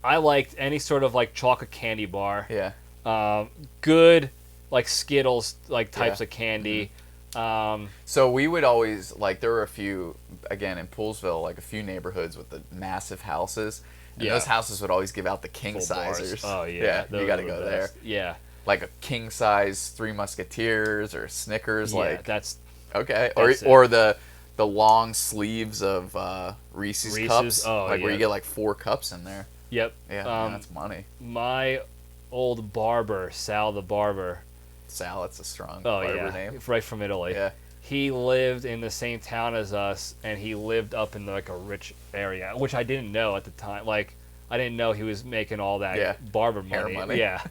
I liked any sort of like chocolate candy bar. Yeah. Good like Skittles like types of candy. Mm-hmm. So we would always there were a few again in Poolsville, like a few neighborhoods with the massive houses. And those houses would always give out the king sizers. Oh yeah. Yeah, you got to go there. Yeah. Like a king size Three Musketeers or Snickers, that's okay. That's or the long sleeves of Reese's cups, where you get like 4 cups in there. Yep. Yeah, man, that's money. My old barber, Sal the barber. Sal, that's a strong barber name. Right from Italy. Yeah. He lived in the same town as us, and he lived up in like a rich area, which I didn't know at the time. Like, I didn't know he was making all that barber money. Hair money. Yeah.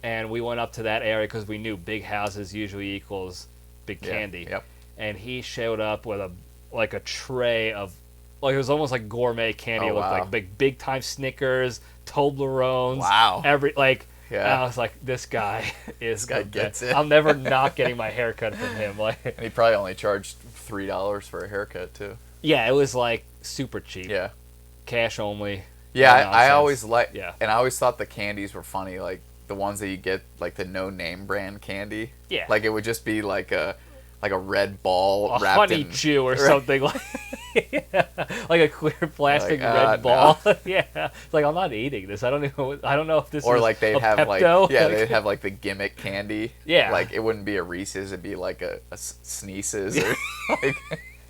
And we went up to that area because we knew big houses usually equals big candy. Yep. And he showed up with a tray of, like, it was almost like gourmet candy. It looked like big time Snickers, Toblerones. Wow. And I was like, this guy gets it. I'm never not getting my hair cut from him. And he probably only charged $3 for a haircut too. Yeah, it was like super cheap. Yeah. Cash only. Yeah, I always and I always thought the candies were funny, like the ones that you get, like the no name brand candy. Yeah. Like it would just be like a red ball a wrapped honey in chew or something like a clear plastic red ball. No. Yeah, it's like I'm not eating this. I don't know if this or is like they'd a have Pepto. they'd have like the gimmick candy. Yeah, like it wouldn't be a Reese's, it'd be like a Sneezes or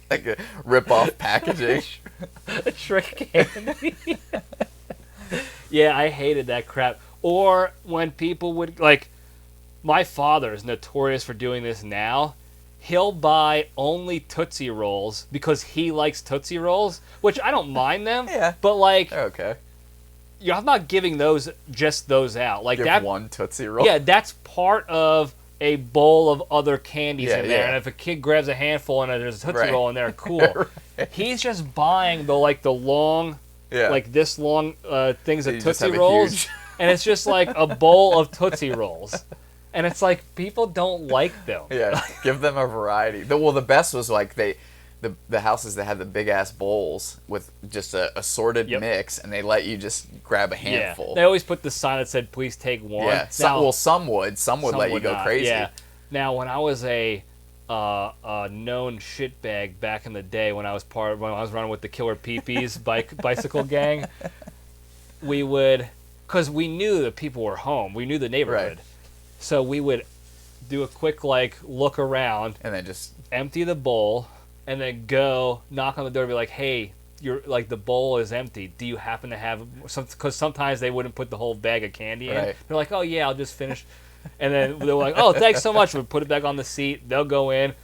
like a rip off packaging. A trick candy. Yeah, I hated that crap. Or when people would my father is notorious for doing this now. He'll buy only Tootsie Rolls because he likes Tootsie Rolls, which I don't mind them. Yeah. But okay. I'm not giving those out. Like Give that one Tootsie Roll. Yeah, that's part of a bowl of other candies in there. Yeah. And if a kid grabs a handful and there's a Tootsie Roll in there, cool. Right. He's just buying the long, this long things of Tootsie Rolls, and it's just like a bowl of Tootsie Rolls. And it's like, people don't like them. Yeah, give them a variety. The best was like the houses that had the big ass bowls with just a assorted mix, and they let you just grab a handful. Yeah. They always put the sign that said, "Please take one." Yeah. Some would let you go not. crazy. Yeah. Now, when I was a known shitbag back in the day, when I was running with the Killer Peepees bicycle gang, we would, because we knew that people were home, we knew the neighborhood. Right. So we would do a quick look around, and then just empty the bowl, and then go knock on the door and be like, "Hey, the bowl is empty. Do you happen to have some?" Because sometimes they wouldn't put the whole bag of candy in. Right. They're like, "Oh yeah, I'll just finish," and then they're like, "Oh, thanks so much." We put it back on the seat. They'll go in,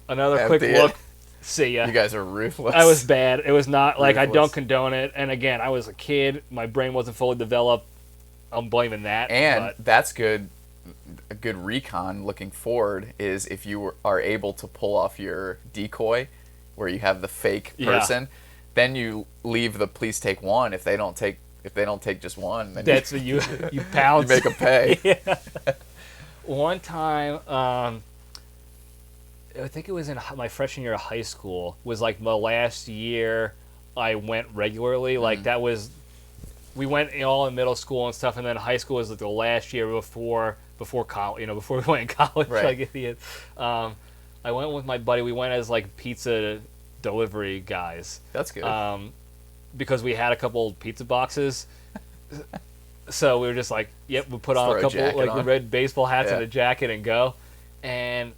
another quick look. See ya. You guys are ruthless. I was bad. It was not ruthless. I don't condone it. And again, I was a kid. My brain wasn't fully developed. I'm blaming that. And that's good. A good recon looking forward is if you are able to pull off your decoy where you have the fake Yeah. person. Then you leave the please take one. If they don't take just one, then That's what you pounce. you make them pay. Yeah. One time, I think it was in my freshman year of high school, was like the last year I went regularly. Like that was, we went all in middle school and stuff, and then high school was like the last year before college, before we went in college. Right. Like idiot. I went with my buddy. We went as like pizza delivery guys. That's good. Because we had a couple pizza boxes. So we were just like, yep, we put on a couple like the red baseball hats and a jacket and go. And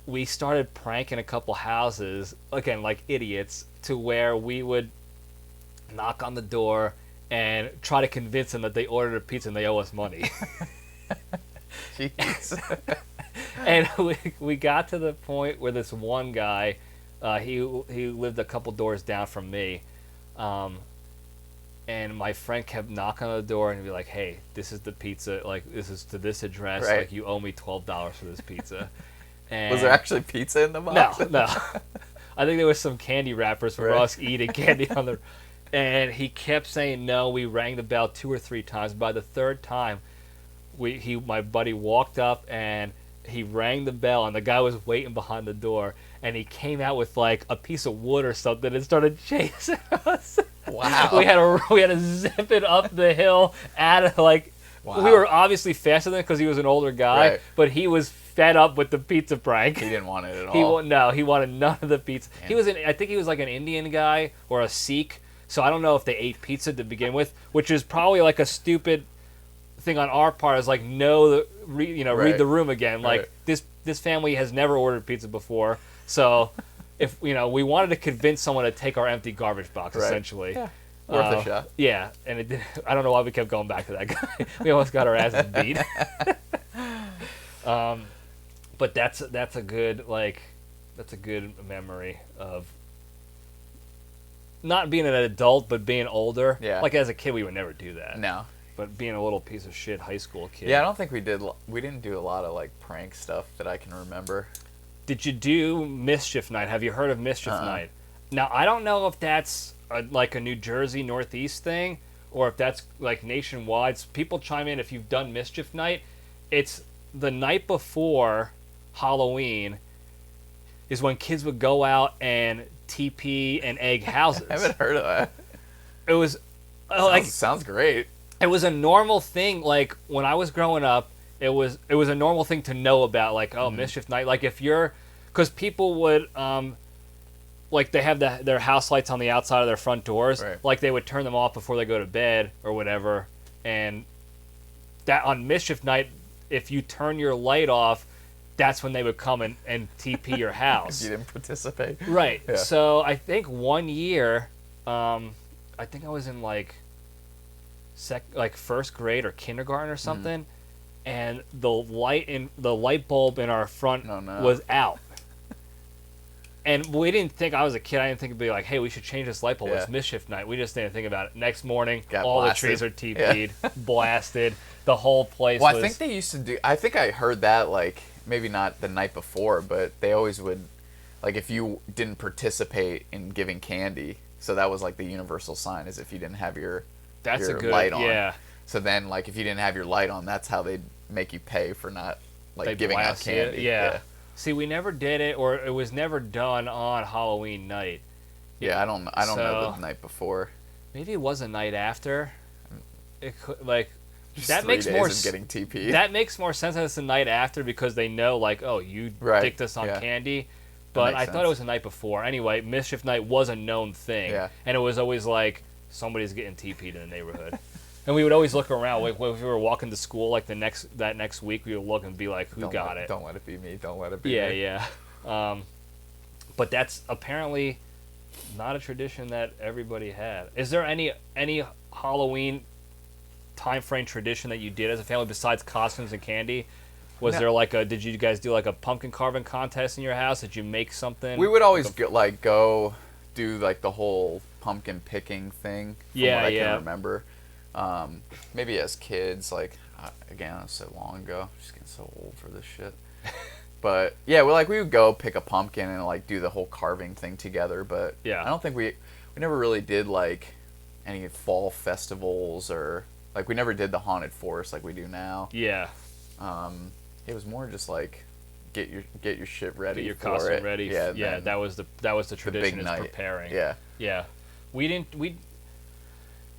we started pranking a couple houses, again, like idiots, to where we would knock on the door and try to convince them that they ordered a pizza and they owe us money. Jeez. And we got to the point where this one guy, he lived a couple doors down from me, and my friend kept knocking on the door and be like, "Hey, this is the pizza. Like, this is to this address. Right. Like, you owe me $12 for this pizza." And Was there actually pizza in the box? No. I think there was some candy wrappers for us eating candy on the. And he kept saying no. We rang the bell 2 or 3 times. By the third time, my buddy walked up and he rang the bell, and the guy was waiting behind the door, and he came out with like a piece of wood or something and started chasing us. Wow. we had to zip it up the hill at like. Wow. We were obviously faster than him because he was an older guy, but he was fed up with the pizza prank. He didn't want it at all. He wanted none of the pizza. Damn. I think he was like an Indian guy or a Sikh, so I don't know if they ate pizza to begin with, which is probably like a stupid thing on our part. Is like read the room again. Like this family has never ordered pizza before, so if we wanted to convince someone to take our empty garbage box essentially. Yeah. Worth a shot. Yeah, and I don't know why we kept going back to that guy. We almost got our asses beat. But that's a good memory of not being an adult but being older. Yeah. Like as a kid we would never do that. No. But being a little piece of shit high school kid. Yeah, I don't think we did. We didn't do a lot of like prank stuff that I can remember. Did you do Mischief Night? Have you heard of Mischief Night? Now I don't know if that's like a New Jersey Northeast thing, or if that's like nationwide. So people chime in if you've done Mischief Night. It's the night before Halloween is when kids would go out and TP and egg houses. I haven't heard of that. It was sounds great. It was a normal thing. Like when I was growing up, it was a normal thing to know about. Like Mischief Night. Like because people would like they have their house lights on the outside of their front doors. Right. Like they would turn them off before they go to bed or whatever. And that on Mischief Night, if you turn your light off, that's when they would come and TP your house. You didn't participate. Right. Yeah. So I think one year, I think I was in like first grade or kindergarten or something, and the light bulb in our front was out. And we didn't think, I was a kid, I didn't think it'd be like, hey, we should change this light bulb. It's Mischief Night. We just didn't think about it. Next morning, all blasted. the trees are TP'd, blasted. The whole place I think they used to do, I think I heard that, like, maybe not the night before, but they always would, like, if you didn't participate in giving candy, so that was, like, the universal sign, is if you didn't have your light on. Yeah. So then, like, if you didn't have your light on, that's how they'd make you pay for not, like, giving out candy. Yeah. See, we never did it, or it was never done on Halloween night. Yeah, I don't know the night before. Maybe it was a night after. It could, like, Just that 3 makes days more of getting TP. That makes more sense that it's the night after because they know, like, oh, you dicked us on candy. But I thought it was the night before. Anyway, Mischief Night was a known thing. Yeah. And it was always like somebody's getting TP'd in the neighborhood. And we would always look around. Like, when we were walking to school, like that next week, we would look and be like, "Who got it? Don't let it be me. Don't let it be me." Yeah. But that's apparently not a tradition that everybody had. Is there any Halloween time frame tradition that you did as a family besides costumes and candy? Was there did you guys do like a pumpkin carving contest in your house? Did you make something? We would always go do like the whole pumpkin picking thing. From what I can remember. Maybe as kids, like again, it was so long ago. I'm just getting so old for this shit. But yeah, we would go pick a pumpkin and like do the whole carving thing together. But Yeah. I don't think we never really did like any fall festivals, or like we never did the haunted forest like we do now. Yeah. It was more just like get your shit ready, Get your for costume it. ready. Yeah, that was the tradition, is night. preparing. Yeah. Yeah. We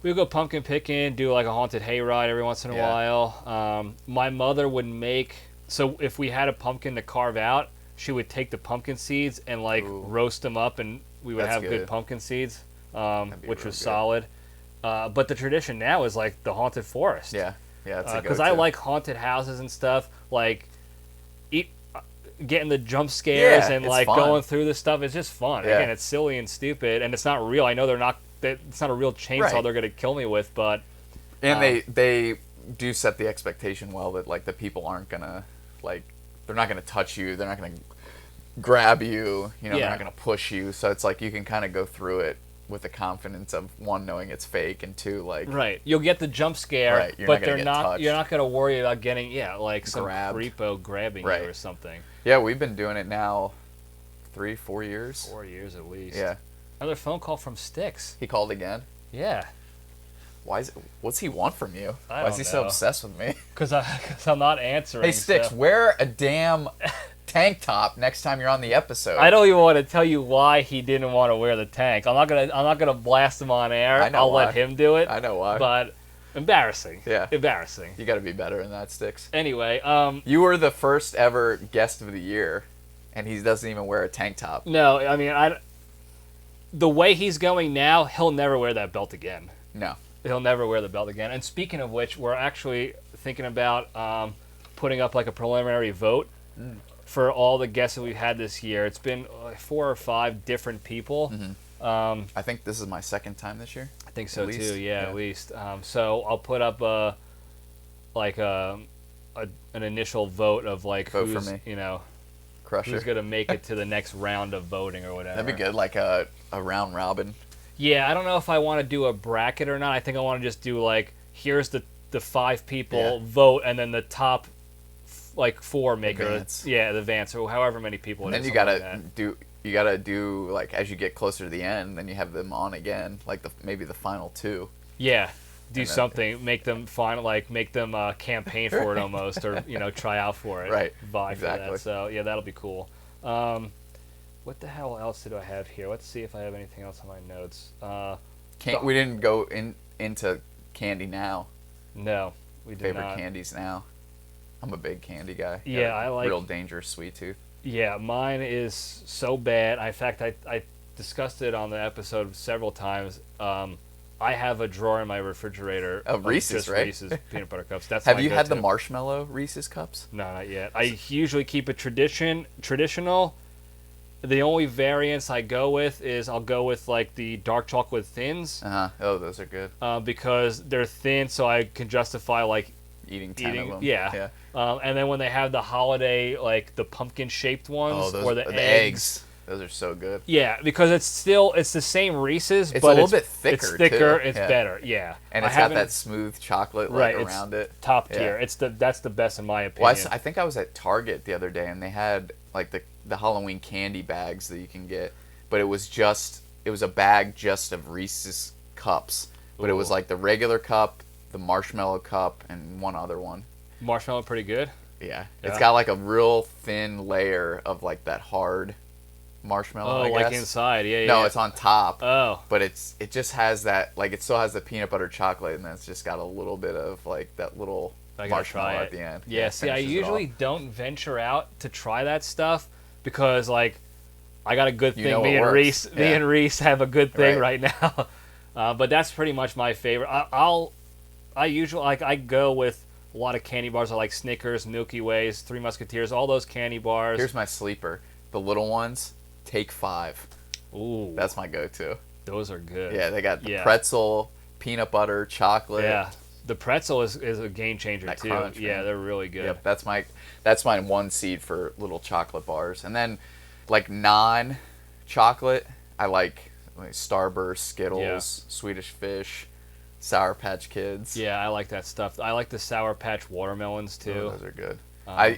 would go pumpkin picking, do like a haunted hayride every once in a while. My mother would make, so if we had a pumpkin to carve out, she would take the pumpkin seeds and like roast them up, and we would have good pumpkin seeds, which was solid. But the tradition now is like the haunted forest. Yeah, because I like haunted houses and stuff, like getting the jump scares and like fun. going through this stuff. It's just fun. Yeah. Again, it's silly and stupid, and it's not real. I know it's not a real chainsaw they're gonna kill me with, but and they do set the expectation well that like the people aren't gonna like, they're not gonna touch you, they're not gonna grab you, they're not gonna push you, so it's like you can kind of go through it with the confidence of, one, knowing it's fake, and two, like you'll get the jump scare, you're but not you're not gonna worry about getting like some grabbed. creepo grabbing you or something. Yeah, we've been doing it now 3-4 years. 4 years at least. Yeah. Another phone call from Styx. He called again. Yeah. What's he want from you? Why is he so obsessed with me? Because I'm not answering. Hey Styx, wear a damn tank top next time you're on the episode. I don't even want to tell you why he didn't want to wear the tank. I'm not gonna blast him on air. I know I'll why. let him do it. I know why. But embarrassing. Yeah. Embarrassing. You got to be better than that, Styx. Anyway, you were the first ever guest of the year, and he doesn't even wear a tank top. No, I mean, the way he's going now, he'll never wear that belt again. No. He'll never wear the belt again. And speaking of which, we're actually thinking about putting up like a preliminary vote for all the guests that we've had this year. It's been 4 or 5 different people. I think this is my second time this year. I think so too. Yeah, at least. So I'll put up an initial vote of like vote who's for me. Crusher. Who's gonna make it to the next round of voting or whatever. That'd be good, like a round robin. Yeah, I don't know if I want to do a bracket or not. I think I want to just do like, here's the 5 people vote, and then the top 4 make the Vance, or however many people. And then you gotta do like, as you get closer to the end, then you have them on again, like maybe the final 2. Yeah, do something, make them campaign for it almost, or try out for it, right? Vie for that. So yeah, that'll be cool. What the hell else did I have here? Let's see if I have anything else on my notes. We didn't go into candy now. No, we did not. Favorite candies now. I'm a big candy guy. Yeah, I like real dangerous sweet tooth. Yeah, mine is so bad. In fact, I discussed it on the episode several times. I have a drawer in my refrigerator of Reese's, right? Reese's peanut butter cups. That's have you had the marshmallow Reese's cups? No, not yet. I usually keep it traditional. The only variants I go with is I'll go with like the dark chocolate thins. Oh, those are good. Because they're thin, so I can justify like eating 10 of them. Yeah. And then when they have the holiday, like the pumpkin shaped ones, or the eggs. Those are so good. Yeah, because it's the same Reese's, but a little bit thicker. It's thicker. Too. It's better. Yeah, and it's got that smooth chocolate around it. Top tier. That's the best in my opinion. Well, I think I was at Target the other day, and they had like the Halloween candy bags that you can get, but it was a bag just of Reese's cups, but it was like the regular cup, the marshmallow cup, and one other one. Marshmallow pretty good. Yeah, it's got like a real thin layer of like that hard marshmallow. I guess. Like inside, yeah. No, it's on top. Oh, but it just has that, like, it still has the peanut butter chocolate, and then it's just got a little bit of like that little marshmallow at the end. Yeah, see, I usually don't venture out to try that stuff because like I got a good thing. Me and Reese have a good thing right now. But that's pretty much my favorite. I usually I go with a lot of candy bars. I like Snickers, Milky Ways, Three Musketeers, all those candy bars. Here's my sleeper. The little ones, Take 5. Ooh. That's my go-to. Those are good. Yeah, they got the pretzel, peanut butter, chocolate. Yeah. The pretzel is a game changer too. Crunch, yeah, they're really good. Yep, that's my one seed for little chocolate bars. And then like non-chocolate, I like Starburst, Skittles, Swedish Fish, Sour Patch Kids. Yeah, I like that stuff. I like the Sour Patch watermelons too. Oh, those are good.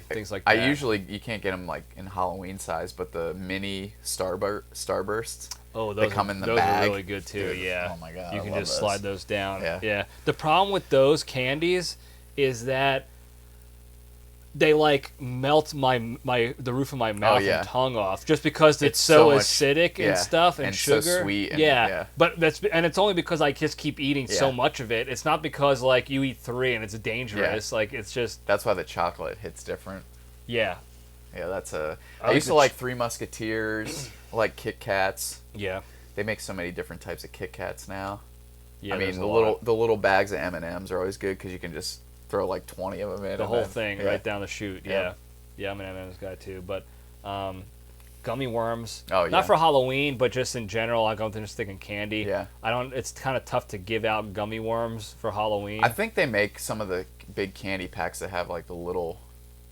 things like that. I usually, you can't get them like in Halloween size, but the mini Starbursts. Oh, they come in the bag. Are really good too. Dude, yeah. Oh my god. You can just slide those down. Yeah. The problem with those candies is that they like melt the roof of my mouth and tongue off just because it's so much, acidic and stuff and sugar. So sweet. But it's only because I just keep eating so much of it. It's not because like you eat 3 and it's dangerous. Like it's just that's why the chocolate hits different. Yeah. Yeah, I used to like Three Musketeers, I like Kit Kats. Yeah. They make so many different types of Kit Kats now. Yeah, I mean, the little bags of M&Ms are always good because you can just throw like 20 of them in. The whole thing right down the chute. Yeah, I'm an M&M's guy too. But gummy worms. Oh yeah. Not for Halloween, but just in general. Like I'm just thinking candy. Yeah. It's kind of tough to give out gummy worms for Halloween. I think they make some of the big candy packs that have like the little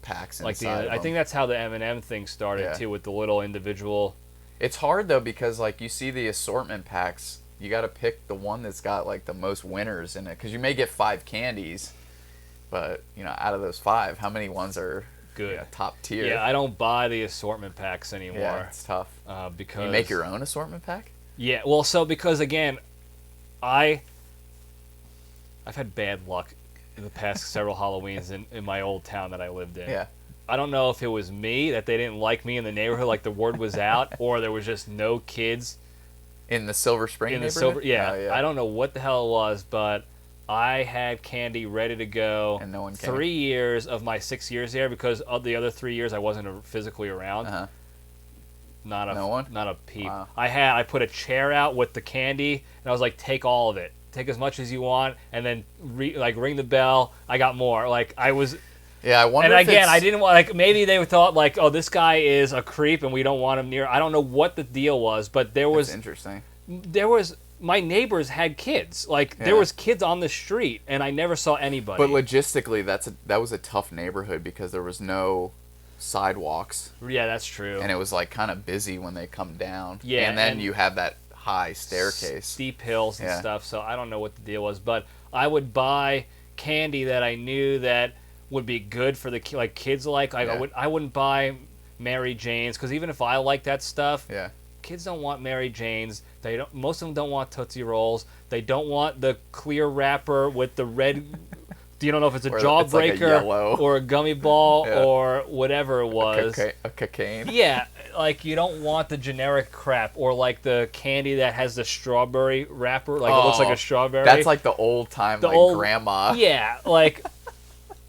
packs inside. I think that's how the M&M thing started too, with the little individual. It's hard though because like you see the assortment packs, you got to pick the one that's got like the most winners in it because you may get 5 candies. But, out of those 5, how many ones are good, top tier? Yeah, I don't buy the assortment packs anymore. Yeah, it's tough. Because you make your own assortment pack? Yeah, well, because again, I've had bad luck in the past several Halloweens in my old town that I lived in. Yeah. I don't know if it was me, that they didn't like me in the neighborhood, like the word was out, or there was just no kids. In the Silver Spring neighborhood? Yeah. I don't know what the hell it was, but I had candy ready to go. And no one came. 3 years of my 6 years there, because of the other 3 years I wasn't physically around. Uh-huh. No one? Not a peep. Wow. I put a chair out with the candy, and I was like, take all of it. Take as much as you want, and then ring the bell. I got more. Yeah, I wonder. And again, I didn't want, maybe they thought like, oh, this guy is a creep and we don't want him near. I don't know what the deal was, but That's interesting. My neighbors had kids. There was kids on the street, and I never saw anybody. But logistically, that was a tough neighborhood because there was no sidewalks. Yeah, that's true. And it was kind of busy when they come down. Yeah, and then you have that high staircase, steep hills and stuff. So I don't know what the deal was, but I would buy candy that I knew that would be good for the kids. I wouldn't buy Mary Janes, because even if I like that stuff, kids don't want Mary Janes. Most of them don't want Tootsie Rolls. They don't want the clear wrapper with the red. You don't know if it's a jawbreaker or a gummy ball or whatever it was. A cocaine. Yeah, you don't want the generic crap, or the candy that has the strawberry wrapper. It looks like a strawberry. That's like the old time, grandma. Yeah,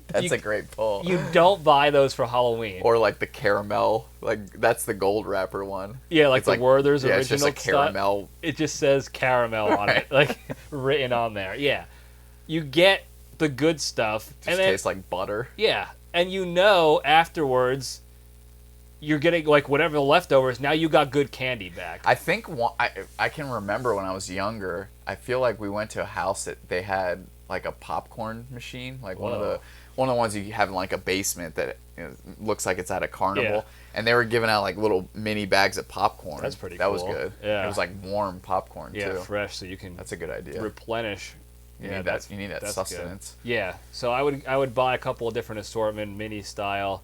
That's a great pull. You don't buy those for Halloween. Or the caramel, that's the gold wrapper one. Yeah, it's the Werther's original it's just a caramel. Stuff. It just says caramel on it, written on there. Yeah, you get the good stuff. Just tastes like butter. Yeah, and afterwards, you're getting whatever the leftovers. Now you got good candy back. I think I can remember when I was younger. I feel like we went to a house that they had a popcorn machine, one of the ones you have in a basement that looks like it's at a carnival. Yeah. And they were giving out little mini bags of popcorn. That's pretty cool. That was good. Yeah. It was warm popcorn too. Yeah, fresh, so you can. That's a good idea. Replenish. You need that sustenance. Good. Yeah. So I would buy a couple of different assortment, mini style.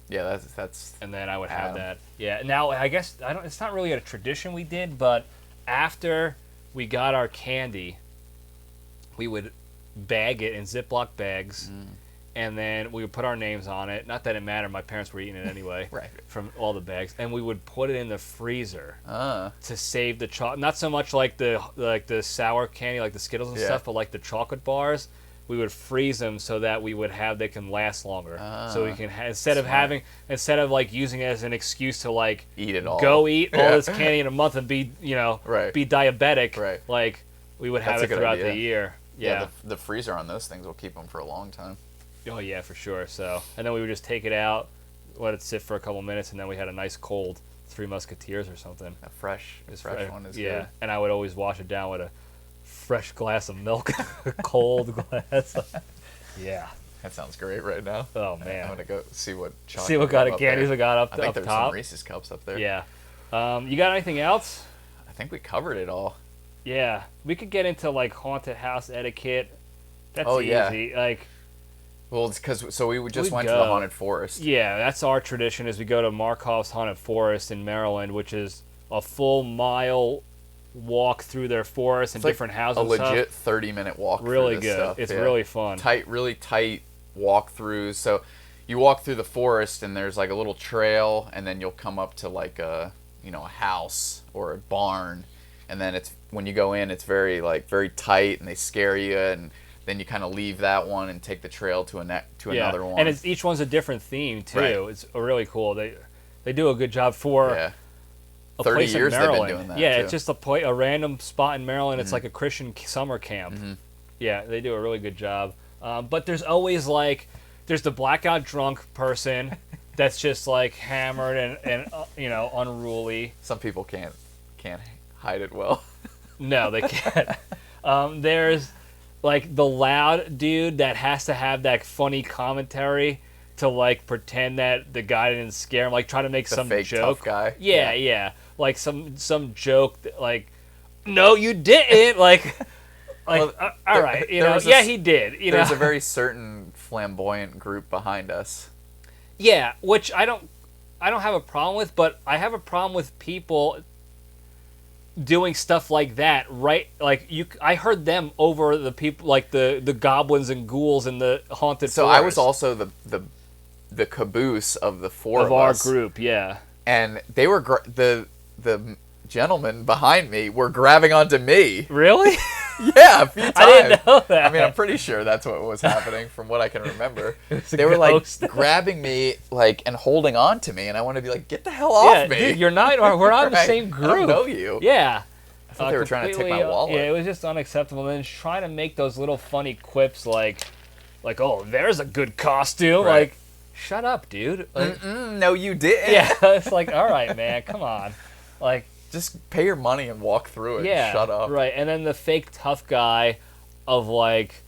Yeah, that's. And then I would have that. Yeah. Now I guess it's not really a tradition we did, but after we got our candy, we would bag it in Ziploc bags. And then we would put our names on it. Not that it mattered. My parents were eating it anyway. Right. From all the bags. And we would put it in the freezer to save the chocolate. Not so much the sour candy, the Skittles and stuff, but the chocolate bars. We would freeze them so that they can last longer. So we can instead of using it as an excuse to eat it all. Go eat all this candy in a month and be be diabetic. Right. We would have it throughout the year. Yeah. The freezer on those things will keep them for a long time. Oh, yeah, for sure. So, and then we would just take it out, let it sit for a couple minutes, and then we had a nice cold Three Musketeers or something. A fresh one is good. Yeah, and I would always wash it down with a fresh glass of milk, a cold glass. Yeah. That sounds great right now. Oh, man. I'm going to go see what kind of candies we got up top. I think there's some Reese's Cups up there. Yeah. You got anything else? I think we covered it all. Yeah. We could get into, haunted house etiquette. That's easy. Yeah. Well, it's because we just We went to the haunted forest. Yeah, that's our tradition. Is we go to Markov's Haunted Forest in Maryland, which is a full mile walk through their forest and different houses. A and legit stuff. 30-minute walk. Really through this good. Stuff. It's really fun. Really tight walkthroughs. So you walk through the forest and there's like a little trail, and then you'll come up to like a house or a barn, and then it's when you go in, it's very tight, and they scare you, and then you kind of leave that one and take the trail to another one. And each one's a different theme too. Right. It's really cool. They do a good job for a 30 place years in they've Maryland. been doing that. Yeah, too. it's just a random spot in Maryland. It's like a Christian summer camp. Yeah, they do a really good job. But there's always there's the blackout drunk person that's just like hammered and unruly. Some people can't hide it well. No, they can't. There's like the loud dude that has to have that funny commentary to like pretend that the guy didn't scare him, like try to make The some fake joke. tough guy. Yeah. Like some joke that, like, no, you didn't. Like, all right, he did. There's a very certain flamboyant group behind us. Yeah, which I don't have a problem with, but I have a problem with people doing stuff like that, right? Like I heard them over the people, like the goblins and ghouls in the haunted So forest. I was also the caboose of the four of our us. group, yeah. And they were the gentlemen behind me were grabbing onto me. Really? Yeah, a few times. I didn't know that. I mean, I'm pretty sure that's what was happening from what I can remember. They were like grabbing me and holding on to me, and I wanted to be like, get the hell off me. Dude, we're not in the same group. I don't know you. Yeah. I thought they were trying to take my wallet. Yeah, it was just unacceptable. And then trying to make those little funny quips like, oh, there's a good costume. Right. Like, shut up, dude. Like, no, you didn't. yeah, it's like, all right, man, come on. Like, just pay your money and walk through it. yeah, And shut up. Right. And then the fake tough guy of like,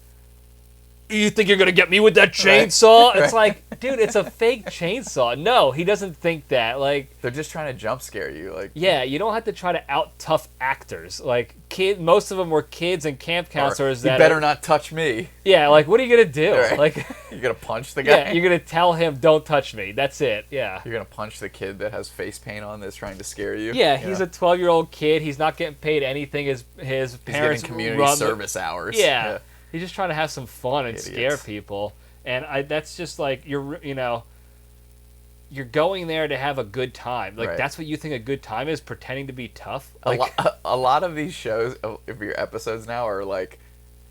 you think you're going to get me with that chainsaw? Right. It's like, dude, it's a fake chainsaw. No, he doesn't think that. Like, they're just trying to jump scare you. Like, yeah, you don't have to try to out tough actors. Like, most of them were kids and camp counselors. You better not touch me. Yeah, like, what are you going to do? Right. Like, you're going to punch the guy? Yeah, you're going to tell him, don't touch me. That's it. Yeah. You're going to punch the kid that has face paint on that's trying to scare you? Yeah, he's a 12-year-old kid. He's not getting paid anything. His parents getting community service hours. Yeah. He's just trying to have some fun and scare people. And that's just like, you're going there to have a good time. Like, that's what you think a good time is, pretending to be tough? Like, a lot of these shows, of your episodes now, are like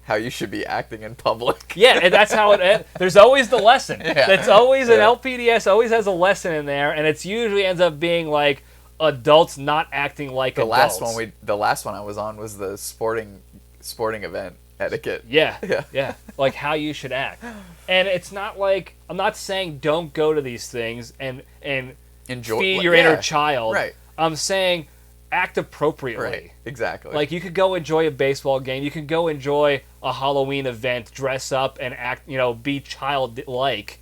how you should be acting in public. Yeah, and that's how it ends. There's always the lesson. Yeah. That's always an LPDS, always has a lesson in there, and it's usually ends up being like adults not acting like adults. The last one I was on was the sporting event. Etiquette. Yeah. Like how you should act. And it's not like, I'm not saying don't go to these things and enjoy, feed your inner child. Right. I'm saying act appropriately. Right. Exactly. Like, you could go enjoy a baseball game. You could go enjoy a Halloween event, dress up and act, be childlike.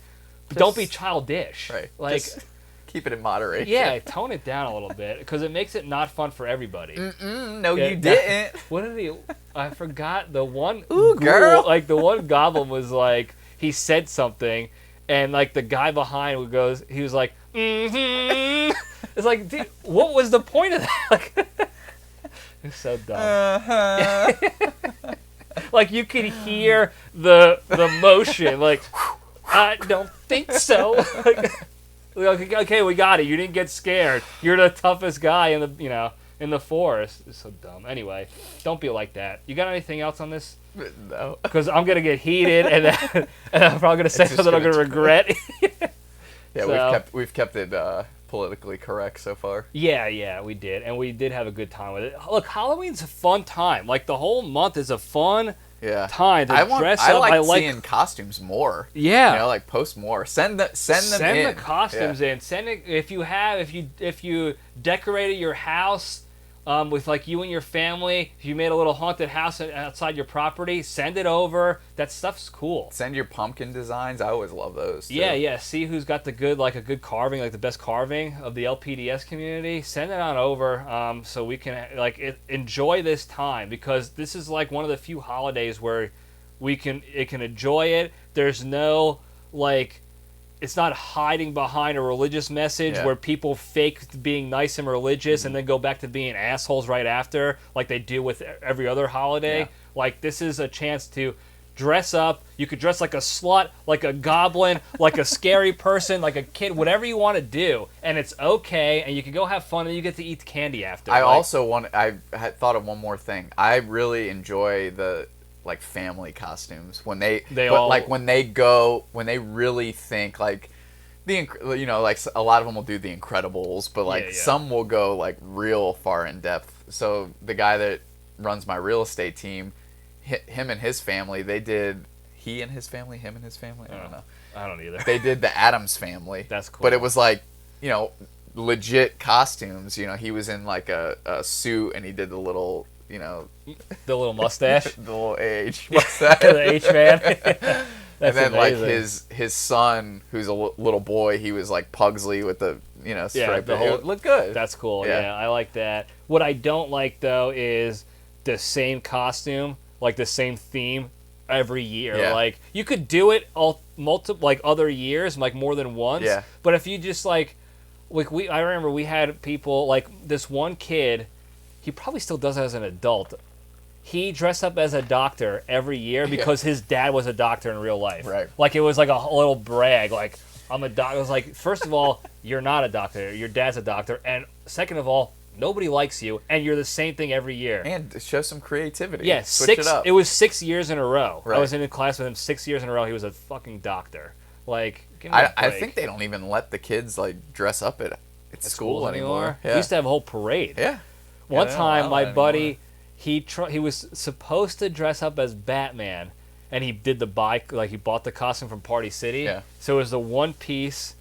But don't be childish. Right. Like, just keep it in moderation. Yeah, tone it down a little bit because it makes it not fun for everybody. No, you didn't. What did he? I forgot the one. Ooh, girl. Like, the one goblin was like, he said something, and like the guy behind he was like, mm-hmm. It's like, dude, what was the point of that? Like, it's so dumb. Like, you could hear the motion. Like, I don't think so. Like, okay, we got it. You didn't get scared. You're the toughest guy in the forest. It's so dumb. Anyway, don't be like that. You got anything else on this? No. Because I'm gonna get heated, and I'm probably gonna say something I'm gonna regret. Yeah, so, we've kept it politically correct so far. Yeah, we did, and we did have a good time with it. Look, Halloween's a fun time. Like, the whole month is a fun time to dress up. I like seeing costumes more. Yeah, like post more. Send them in. Send the costumes in. Send it if you decorated your house with like you and your family. If you made a little haunted house outside your property, send it over. That stuff's cool. Send your pumpkin designs. I always love those too. Yeah. See who's got a good carving, like the best carving of the LPDS community. Send it on over so we can enjoy this time, because this is like one of the few holidays where It can enjoy it. There's no, like, it's not hiding behind a religious message where people fake being nice and religious and then go back to being assholes right after, like they do with every other holiday. Yeah. Like, this is a chance to dress up. You could dress like a slut, like a goblin, like a scary person, like a kid, whatever you want to do, and it's okay, and you can go have fun, and you get to eat the after. I had thought of one more thing. I really enjoy the like family costumes when they really think like like a lot of them will do the Incredibles, but like some will go like real far in depth. So the guy that runs my real estate team, him and his family, I don't know. I don't either. They did the Addams Family. That's cool. But it was like, legit costumes. He was in like a suit and he did the little, the little mustache. The little H mustache. The H-man. And then amazing. like his son, who's a little boy, he was like Pugsley with the, stripe. It looked good. That's cool. Yeah, I like that. What I don't like, though, is the same costume, like the same theme every year. Yeah. Like, you could do it other years, like more than once. Yeah. But if you just I remember we had people, like this one kid, he probably still does it as an adult. He dressed up as a doctor every year because his dad was a doctor in real life. Right. Like, it was like a little brag. Like, I'm a doctor. It was like, first of all, you're not a doctor. Your dad's a doctor. And second of all, nobody likes you, and you're the same thing every year. And show some creativity. Yeah, Switch it up. It was 6 years in a row. Right. I was in a class with him 6 years in a row. He was a fucking doctor. Like, give me a break. I think they don't even let the kids like dress up at school anymore. Yeah. We used to have a whole parade. Yeah. One time, my buddy, he was supposed to dress up as Batman, and he did he bought the costume from Party City. Yeah. So it was the one piece,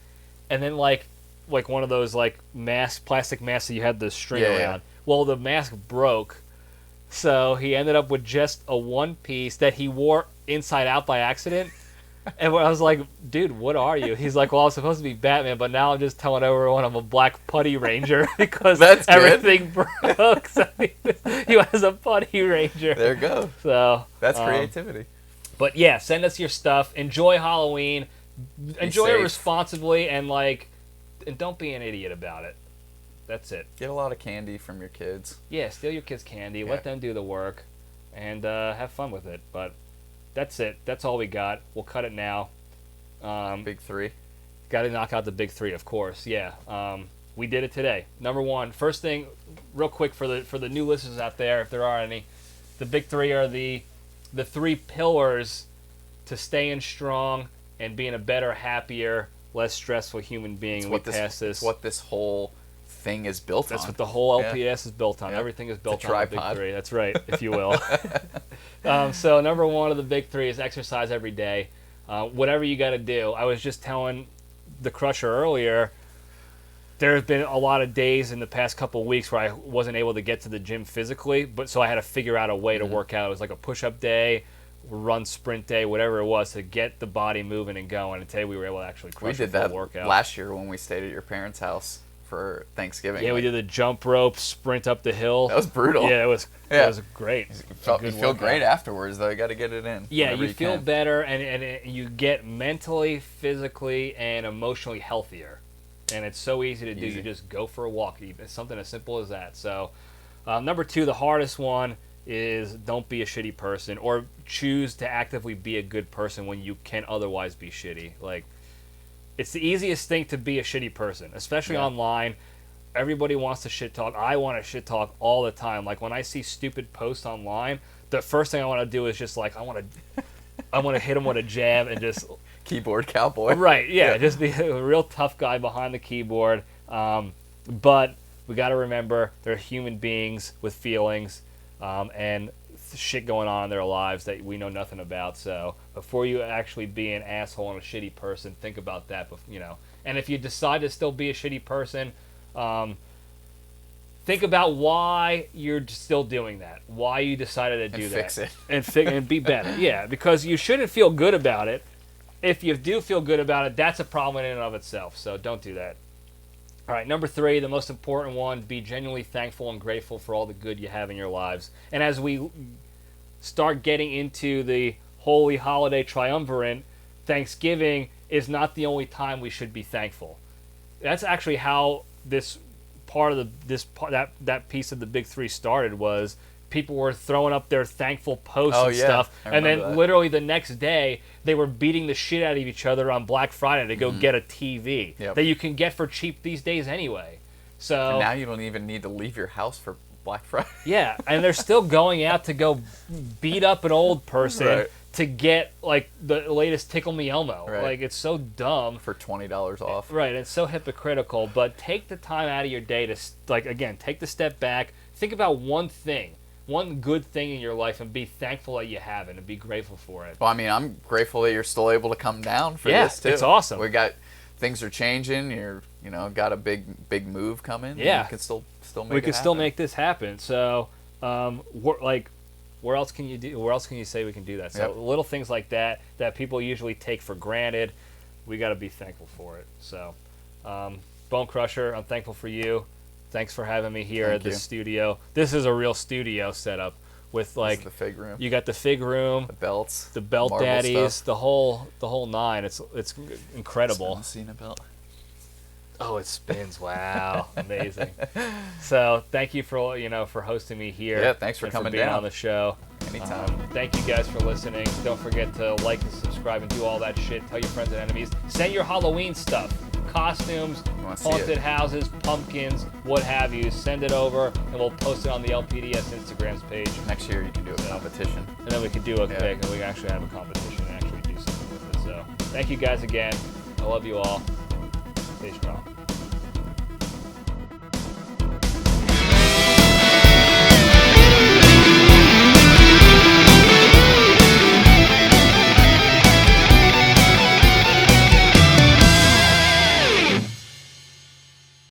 and then like one of those like plastic masks that you had the string around. Yeah. Well, the mask broke, so he ended up with just a one piece that he wore inside out by accident. And I was like, dude, what are you? He's like, well, I was supposed to be Batman, but now I'm just telling everyone I'm a black putty ranger because everything broke. So he was a putty ranger. There you go. So that's creativity. But yeah, send us your stuff. Enjoy Halloween. Enjoy it responsibly, and don't be an idiot about it. That's it. Get a lot of candy from your kids. Yeah, steal your kids' candy. Yeah. Let them do the work, and have fun with it. But that's it. That's all we got. We'll cut it now. Big three. Got to knock out the big three, of course. Yeah. We did it today. Number one, first thing, real quick for the new listeners out there, if there are any, the big three are the three pillars to staying strong and being a better, happier, less stressful human being. It's what this whole thing is built on. That's what the whole LPDS is built on. Yeah. Everything is built on the big three. That's right, if you will. So number one of the big three is exercise every day. Whatever you got to do. I was just telling the Crusher earlier, there have been a lot of days in the past couple of weeks where I wasn't able to get to the gym physically, so I had to figure out a way to work out. It was like a push-up day, run sprint day, whatever it was, to get the body moving and going. And today we were able to actually crush a full workout. We did that last year when we stayed at your parents' house for Thanksgiving. Yeah, we did the jump rope, sprint up the hill. That was brutal. Yeah, it was great. You feel great afterwards, though. You got to get it in. Yeah, you feel better, and you get mentally, physically, and emotionally healthier. And it's so easy to do. You just go for a walk. It's something as simple as that. So, number two, the hardest one is don't be a shitty person, or choose to actively be a good person when you can otherwise be shitty. Like, it's the easiest thing to be a shitty person, especially online. Everybody wants to shit talk. I want to shit talk all the time. Like, when I see stupid posts online, the first thing I want to do is just like, I want to hit them with a jab and just keyboard cowboy. Right, yeah, just be a real tough guy behind the keyboard. But we got to remember they're human beings with feelings and shit going on in their lives that we know nothing about. So before you actually be an asshole and a shitty person, think about that. And if you decide to still be a shitty person, think about why you're still doing that. Why you decided to do that. Fix it. And be better. Yeah, because you shouldn't feel good about it. If you do feel good about it, that's a problem in and of itself. So don't do that. All right, number three, the most important one, be genuinely thankful and grateful for all the good you have in your lives. And as we start getting into the holy holiday triumvirate, Thanksgiving is not the only time we should be thankful. That's actually how this part of that piece of the Big Three started. Was people were throwing up their thankful posts and stuff, and then literally the next day they were beating the shit out of each other on Black Friday to go get a TV that you can get for cheap these days anyway. So and now you don't even need to leave your house for Black Friday. Yeah, and they're still going out to go beat up an old person to get like the latest Tickle Me Elmo. Like, it's so dumb. For $20 off. Right, it's so hypocritical. But take the time out of your day to, like, again, take the step back. Think about one thing, one good thing in your life, and be thankful that you have it and be grateful for it. Well, I mean, I'm grateful that you're still able to come down for this too. It's awesome. Things are changing. You're, got a big move coming. Yeah, we can still make we can still make this happen. So, where else can you do? Where else can you say we can do that? So little things like that people usually take for granted, we got to be thankful for it. So, Bonecrusher, I'm thankful for you. Thanks for having me here at the studio. This is a real studio setup with like the fig room. You got the fig room, the belts, the belt daddies, stuff. the whole nine. It's incredible. I've seen a belt. Oh, it spins! Wow, amazing. So, thank you for for hosting me here. Yeah, thanks for coming being down on the show. Anytime. Thank you guys for listening. Don't forget to like and subscribe and do all that shit. Tell your friends and enemies. Send your Halloween stuff, costumes, haunted houses, pumpkins, what have you. Send it over, and we'll post it on the LPDS Instagram's page. Next year, you can do a competition, and then we can do a pick, and we can actually have a competition and actually do something with it. So, thank you guys again. I love you all. Stay strong.